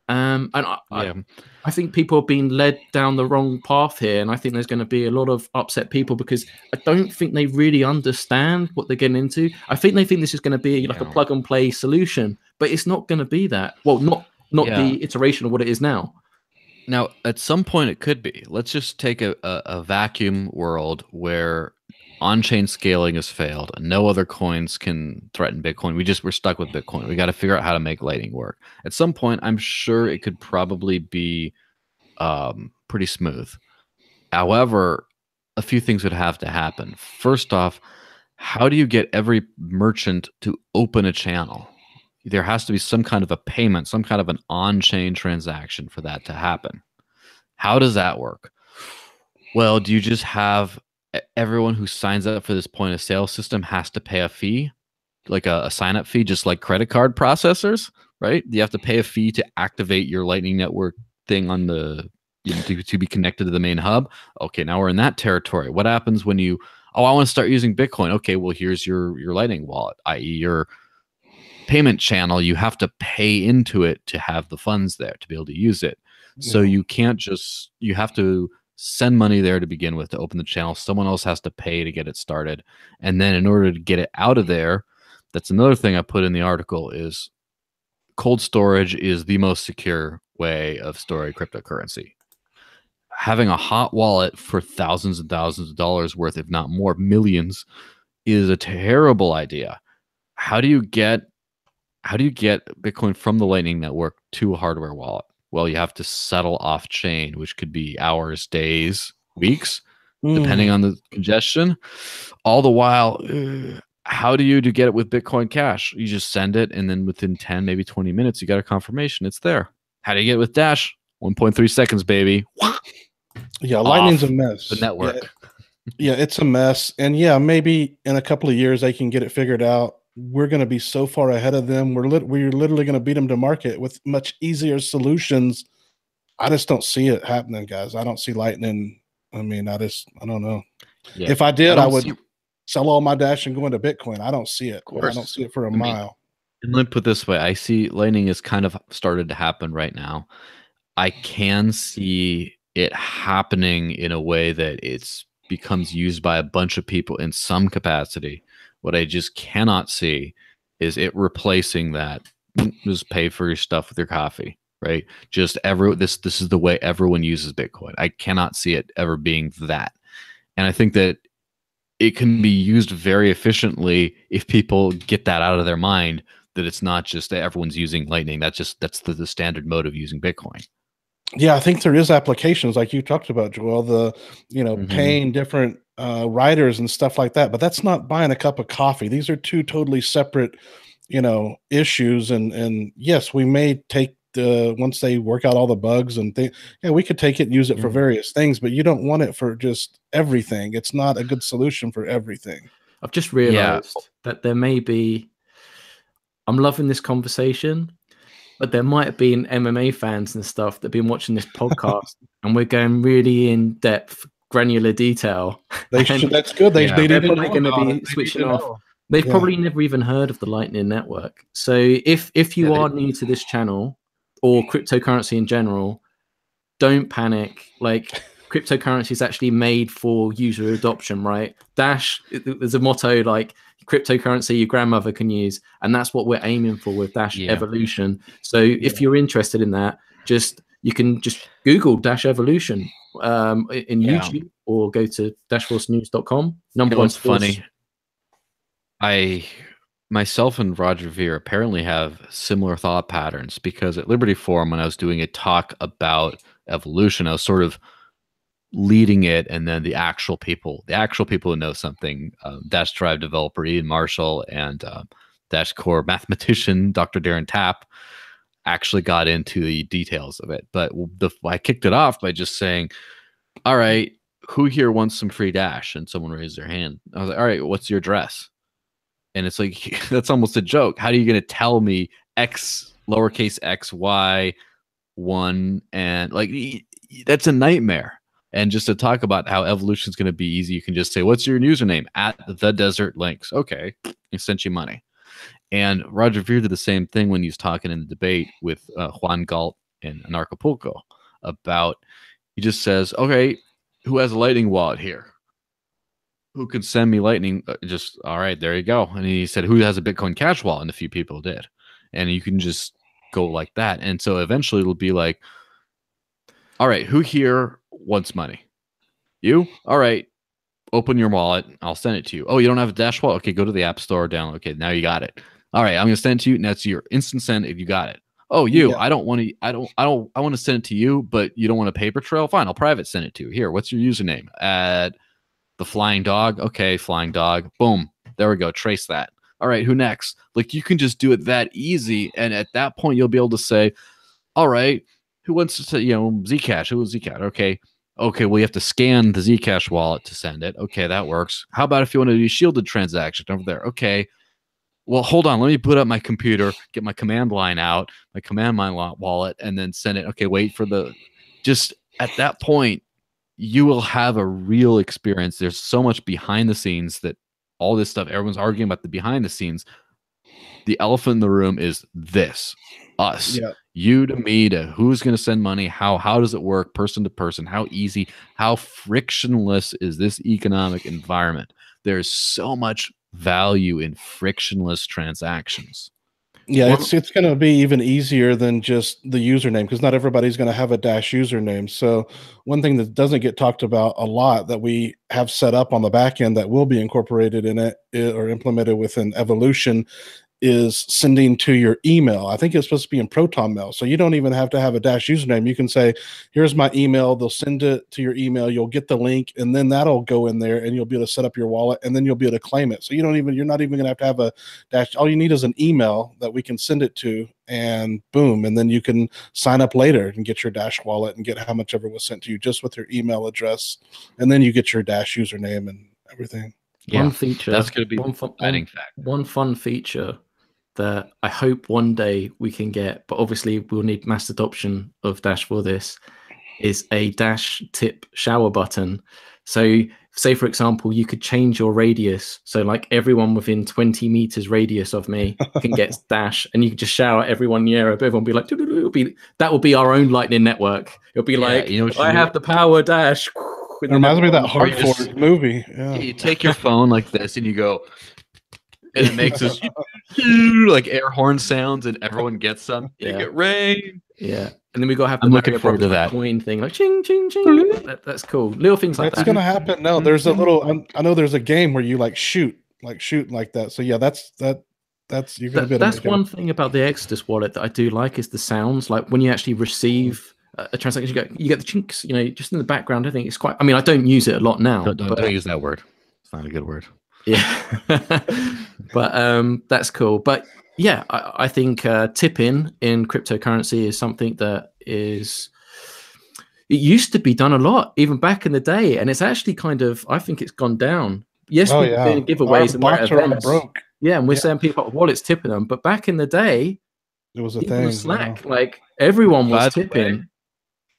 And I think people are being led down the wrong path here, and I think there's going to be a lot of upset people because I don't think they really understand what they're getting into. I think they think this is going to be like a plug and play solution, but it's not going to be that. Well, not the iteration of what it is now. Now, at some point, it could be. Let's just take a vacuum world where On-chain scaling has failed. No other coins can threaten Bitcoin. We're stuck with Bitcoin. We got to figure out how to make Lightning work. At some point, I'm sure it could probably be pretty smooth. However, a few things would have to happen. First off, how do you get every merchant to open a channel? There has to be some kind of a payment, some kind of an on-chain transaction for that to happen. How does that work? Well, do you just have everyone who signs up for this point of sale system has to pay a fee, like a sign-up fee, just like credit card processors, right? You have to pay a fee to activate your Lightning Network thing on the to be connected to the main hub. Okay, now we're in that territory. What happens when you, I want to start using Bitcoin? Okay, well, here's your Lightning wallet, i.e. your payment channel. You have to pay into it to have the funds there to be able to use it. Yeah. So you can't just, you have to send money there to begin with to open the channel. Someone else has to pay to get it started. And then in order to get it out of there, that's another thing I put in the article, is cold storage is the most secure way of storing cryptocurrency. Having a hot wallet for thousands and thousands of dollars worth, if not more, millions, is a terrible idea. How do you get Bitcoin from the Lightning Network to a hardware wallet? Well, you have to settle off chain, which could be hours, days, weeks, depending on the congestion. All the while, how do you get it with Bitcoin Cash? You just send it, and then within 10, maybe 20 minutes, you got a confirmation. It's there. How do you get it with Dash? 1.3 seconds, baby. Yeah, Lightning's a mess. The network. Yeah, it's a mess. And yeah, maybe in a couple of years, they can get it figured out. We're going to be so far ahead of them. We're literally going to beat them to market with much easier solutions. I just don't see it happening, guys. I don't see Lightning. I mean, I don't know. Yeah. If I did, I would sell all my Dash and go into Bitcoin. I don't see it. I don't see it for a mile. And let me put it this way. I see Lightning is kind of started to happen right now. I can see it happening in a way that it's becomes used by a bunch of people in some capacity. What I just cannot see is it replacing that. Just pay for your stuff with your coffee, right? Just this is the way everyone uses Bitcoin. I cannot see it ever being that. And I think that it can be used very efficiently if people get that out of their mind, that it's not just that everyone's using Lightning. That's the standard mode of using Bitcoin. Yeah, I think there is applications like you talked about, Joel, paying different writers and stuff like that, but that's not buying a cup of coffee. These are two totally separate, issues. And yes, we may take once they work out all the bugs and we could take it and use it for various things, but you don't want it for just everything. It's not a good solution for everything. I've just realized that there may be, I'm loving this conversation, but there might have been MMA fans and stuff that have been watching this podcast and we're going really in depth, granular detail. That's good. They're probably going to be switching off. They've probably never even heard of the Lightning Network. So if you are new to this channel or cryptocurrency in general, don't panic. Like, cryptocurrency is actually made for user adoption, right? Dash, there's a motto like, cryptocurrency your grandmother can use, and that's what we're aiming for with Dash Evolution. So if you're interested in that, you can just Google Dash Evolution in YouTube or go to dashforcenews.com. It's funny. Myself and Roger Ver apparently have similar thought patterns, because at Liberty Forum, when I was doing a talk about evolution, I was sort of leading it, and then the actual people who know something, Dash Drive developer Ian Marshall and Dash Core mathematician Dr. Darren Tapp, actually got into the details of it. But I kicked it off by just saying, all right, who here wants some free Dash? And someone raised their hand. I was like, all right, what's your address? And it's like, that's almost a joke. How are you going to tell me X, lowercase x, y, 1, and like, that's a nightmare. And just to talk about how evolution is going to be easy, you can just say, what's your username? At the desert links. Okay, I sent you money. And Roger Ver did the same thing when he was talking in the debate with Juan Galt and Anarchapulco about, he just says, okay, who has a Lightning wallet here? Who could send me Lightning? Just, all right, there you go. And he said, who has a Bitcoin Cash wallet? And a few people did. And you can just go like that. And so eventually it'll be like, all right, who here wants money? You? All right. open your wallet. I'll send it to you. Oh, you don't have a Dash wallet? Okay, go to the App Store, download. Okay, now you got it. All right, I'm gonna send it to you. And that's your instant send if you got it. Oh, you, I want to send it to you, but you don't want a paper trail? Fine, I'll private send it to you. Here, what's your username? At the Flying Dog. Okay, Flying Dog. Boom. There we go. Trace that. All right, who next? Like, you can just do it that easy. And at that point, you'll be able to say, all right, who wants to say, Zcash? Who was Zcash? Okay, well, you have to scan the Zcash wallet to send it. Okay, that works. How about if you want to do shielded transaction over there? Okay. Well, hold on. Let me put up my computer, get my command line out, my command line wallet, and then send it. Okay, wait for the... Just at that point, you will have a real experience. There's so much behind the scenes that all this stuff, everyone's arguing about the behind the scenes. The elephant in the room is this, us, you to me to who's going to send money, how does it work, person to person, how easy, how frictionless is this economic environment? There's so much value in frictionless transactions. Yeah, it's going to be even easier than just the username, because not everybody's going to have a Dash username. So one thing that doesn't get talked about a lot that we have set up on the back end that will be incorporated in it or implemented within Evolution is sending to your email. I think it's supposed to be in Proton Mail. So you don't even have to have a Dash username. You can say, here's my email. They'll send it to your email. You'll get the link, and then that'll go in there, and you'll be able to set up your wallet, and then you'll be able to claim it. So you're not even going to have a Dash. All you need is an email that we can send it to, and boom. And then you can sign up later and get your Dash wallet and get how much ever was sent to you just with your email address. And then you get your Dash username and everything. One feature. That's going to be one fun feature that I hope one day we can get, but obviously we'll need mass adoption of Dash for this, is a Dash tip shower button. So say, for example, you could change your radius. So like everyone within 20 meters radius of me can get Dash, and you can just shower everyone near. Everyone will be like, that will be our own Lightning Network. It'll be like, I have the power Dash. It reminds me of that Hardcore movie. Yeah. You take your phone like this and you go, and it makes this like air horn sounds, and everyone gets some. You get rain. Yeah, and then we got to have the I'm looking forward to that coin thing, like ching ching ching. That's cool. Little things like that. It's gonna happen. No, there's a little. I know there's a game where you like shoot like that. So yeah, that's you're gonna be able to that's one thing about the Exodus wallet that I do like is the sounds. Like when you actually receive a transaction, you get the chinks. Just in the background. I think it's quite. I mean, I don't use it a lot now. Don't use that word. It's not a good word. Yeah, but that's cool. But yeah, I think tipping in cryptocurrency is something that it used to be done a lot, even back in the day, and it's actually I think it's gone down. Yes, we're doing giveaways and events. Yeah, and we're saying people wallets tipping them, but back in the day, it was a thing. Slack, like everyone was tipping.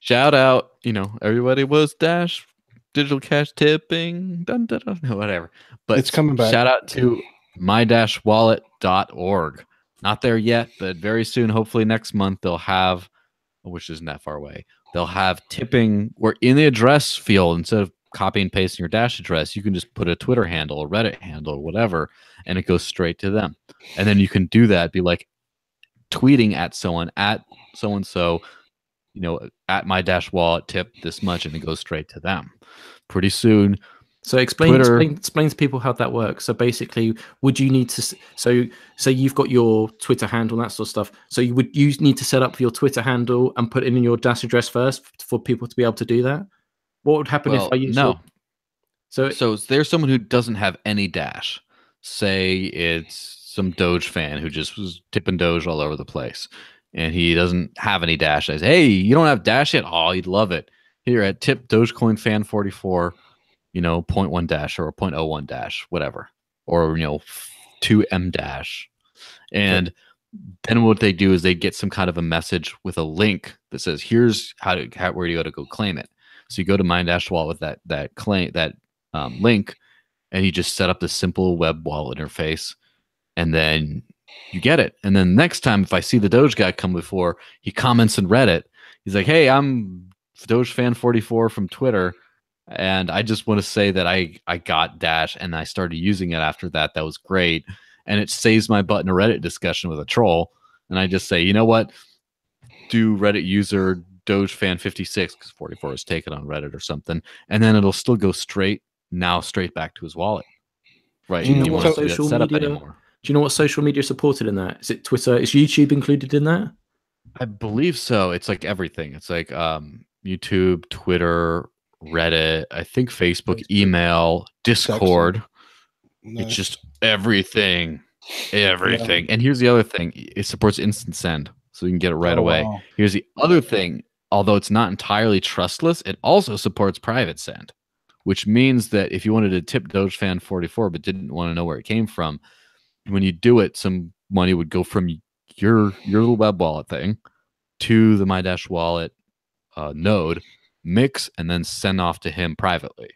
Shout out, everybody was Dash. Digital cash tipping, whatever. But it's coming back. Shout out to mydashwallet.org. Not there yet, but very soon, hopefully next month, they'll have, which isn't that far away, they'll have tipping where in the address field, instead of copying and pasting your Dash address, you can just put a Twitter handle, a Reddit handle, or whatever, and it goes straight to them. And then you can do that, be like tweeting at someone, at so-and-so, at my Dash wallet, tip this much, and it goes straight to them. Pretty soon. So explain to people how that works. So basically, would you need to? So you've got your Twitter handle and that sort of stuff. So you need to set up your Twitter handle and put it in your Dash address first for people to be able to do that. What would happen if I use So there's someone who doesn't have any Dash. Say it's some Doge fan who just was tipping Doge all over the place, and he doesn't have any Dash. I say, hey, you don't have Dash yet? Oh, you'd love it. Here at tip Dogecoin fan 44, 0.1 Dash or 0.01 Dash, whatever, or 2M Dash, and then what they do is they get some kind of a message with a link that says, here's where you got to go claim it. So you go to my Dash wallet with that link, and you just set up this simple web wallet interface, and then you get it. And then next time, if I see the Doge guy come before, he comments in Reddit, he's like, hey, I'm Doge fan 44 from Twitter, and I just want to say that I got Dash and I started using it after that. That was great, and it saves my butt in a Reddit discussion with a troll. And I just say, you know what? Do Reddit user Doge fan 56 because 44 is taken on Reddit or something, and then it'll still go straight now straight back to his wallet. Right. Do you know what social media? Do you know what social media is supported in that? Is it Twitter? Is YouTube included in that? I believe so. It's like everything. It's like YouTube, Twitter, Reddit, I think Facebook, email, Discord. Nice. It's just everything. Everything. Yeah. And here's the other thing. It supports instant send. So you can get it right away. Wow. Here's the other thing. Although it's not entirely trustless, it also supports private send, which means that if you wanted to tip DogeFan44 but didn't want to know where it came from, when you do it, some money would go from your little web wallet thing to the MyDash wallet node, mix, and then send off to him privately.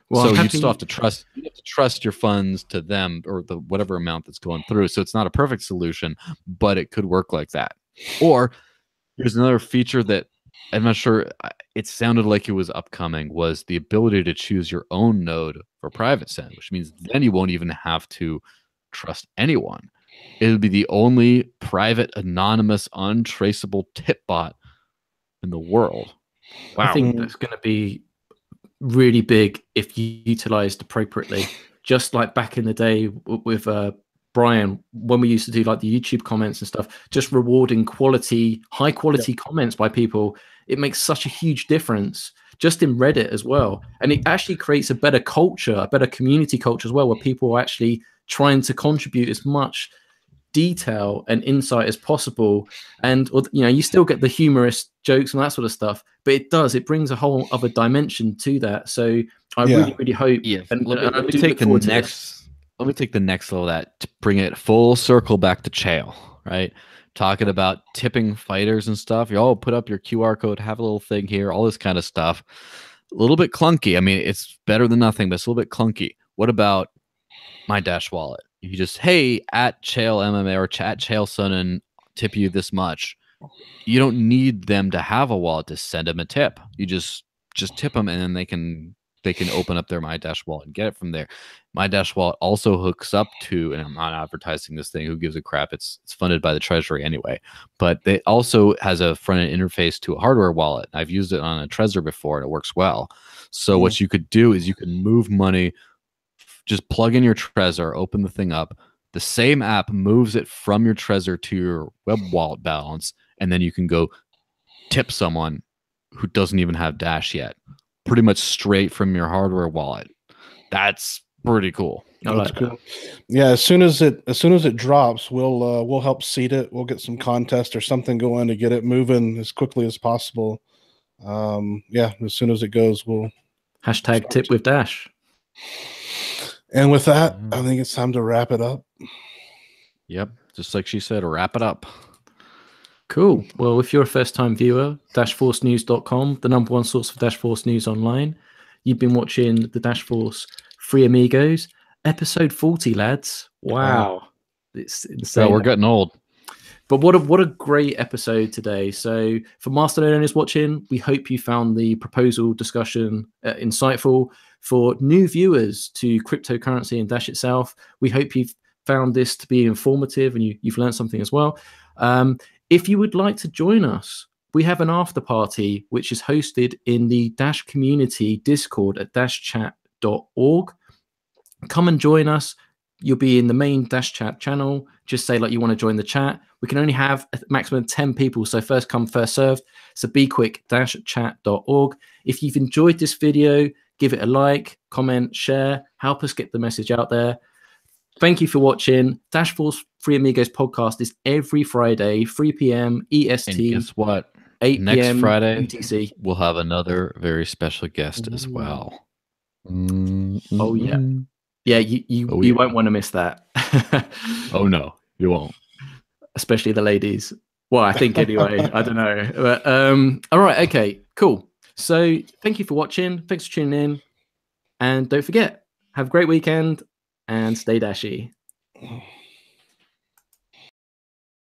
Well, so you still have to trust your funds to them or the whatever amount that's going through. So it's not a perfect solution, but it could work like that. Or here's another feature that I'm not sure, it sounded like it was upcoming, was the ability to choose your own node for private send, which means then you won't even have to trust anyone. It'll be the only private, anonymous, untraceable tip bot in the world. Wow. I think that's going to be really big if utilized appropriately. Just like back in the day with Brian, when we used to do like the YouTube comments and stuff, just rewarding quality, high quality comments by people, it makes such a huge difference just in Reddit as well. And it actually creates a better culture, a better community culture as well, where people are actually trying to contribute as much detail and insight as possible. And, you know, you still get the humorous jokes and that sort of stuff, but it brings a whole other dimension to that. So I really hope. Yeah. And let me take the next level of that to bring it full circle back to Chael, right? Talking about tipping fighters and stuff. You all put up your QR code, have a little thing here, all this kind of stuff. A little bit clunky. I mean, it's better than nothing, but it's a little bit clunky. What about MyDash wallet? You just, hey, at Chael MMA or at Chael Sonnen, tip you this much. You don't need them to have a wallet to send them a tip. You just tip them, and then they can open up their MyDash wallet and get it from there. MyDash wallet also hooks up to, and I'm not advertising this thing, who gives a crap? It's funded by the treasury anyway. But it also has a front-end interface to a hardware wallet. I've used it on a Trezor before, and it works well. So what you could do is you can move money. Just plug in your Trezor, open the thing up. The same app moves it from your Trezor to your web wallet balance, and then you can go tip someone who doesn't even have Dash yet, pretty much straight from your hardware wallet. That's pretty cool. That's cool. Yeah, as soon as it drops, we'll help seed it. We'll get some contest or something going to get it moving as quickly as possible. Yeah, as soon as it goes, we'll hashtag tip with Dash. And with that, I think it's time to wrap it up. Yep. Just like she said, wrap it up. Cool. Well, if you're a first-time viewer, dashforcenews.com, the #1 source for Dash Force news online. You've been watching the Dash Force Free Amigos, episode 40, lads. Wow. It's insane. Yeah, we're getting old. But what a great episode today. So for Masternode owners watching, we hope you found the proposal discussion insightful. For new viewers to cryptocurrency and Dash itself, we hope you've found this to be informative and you've learned something as well. If you would like to join us, we have an after party which is hosted in the Dash community Discord at dashchat.org. Come and join us. You'll be in the main Dash Chat channel. Just say like you want to join the chat. We can only have a maximum of 10 people, so first come, first served. So be quick, dashchat.org. If you've enjoyed this video, give it a like, comment, share, help us get the message out there. Thank you for watching. Dash Force Free Amigos podcast is every Friday, 3 p.m. EST. And guess what? 8 Next p.m. Friday, UTC. We'll have another very special guest as well. Oh, yeah. Yeah, you won't want to miss that. Oh, no, you won't. Especially the ladies. Well, I think anyway. I don't know. But, all right. Okay, cool. So thank you for watching. Thanks for tuning in. And don't forget, have a great weekend and stay dashy.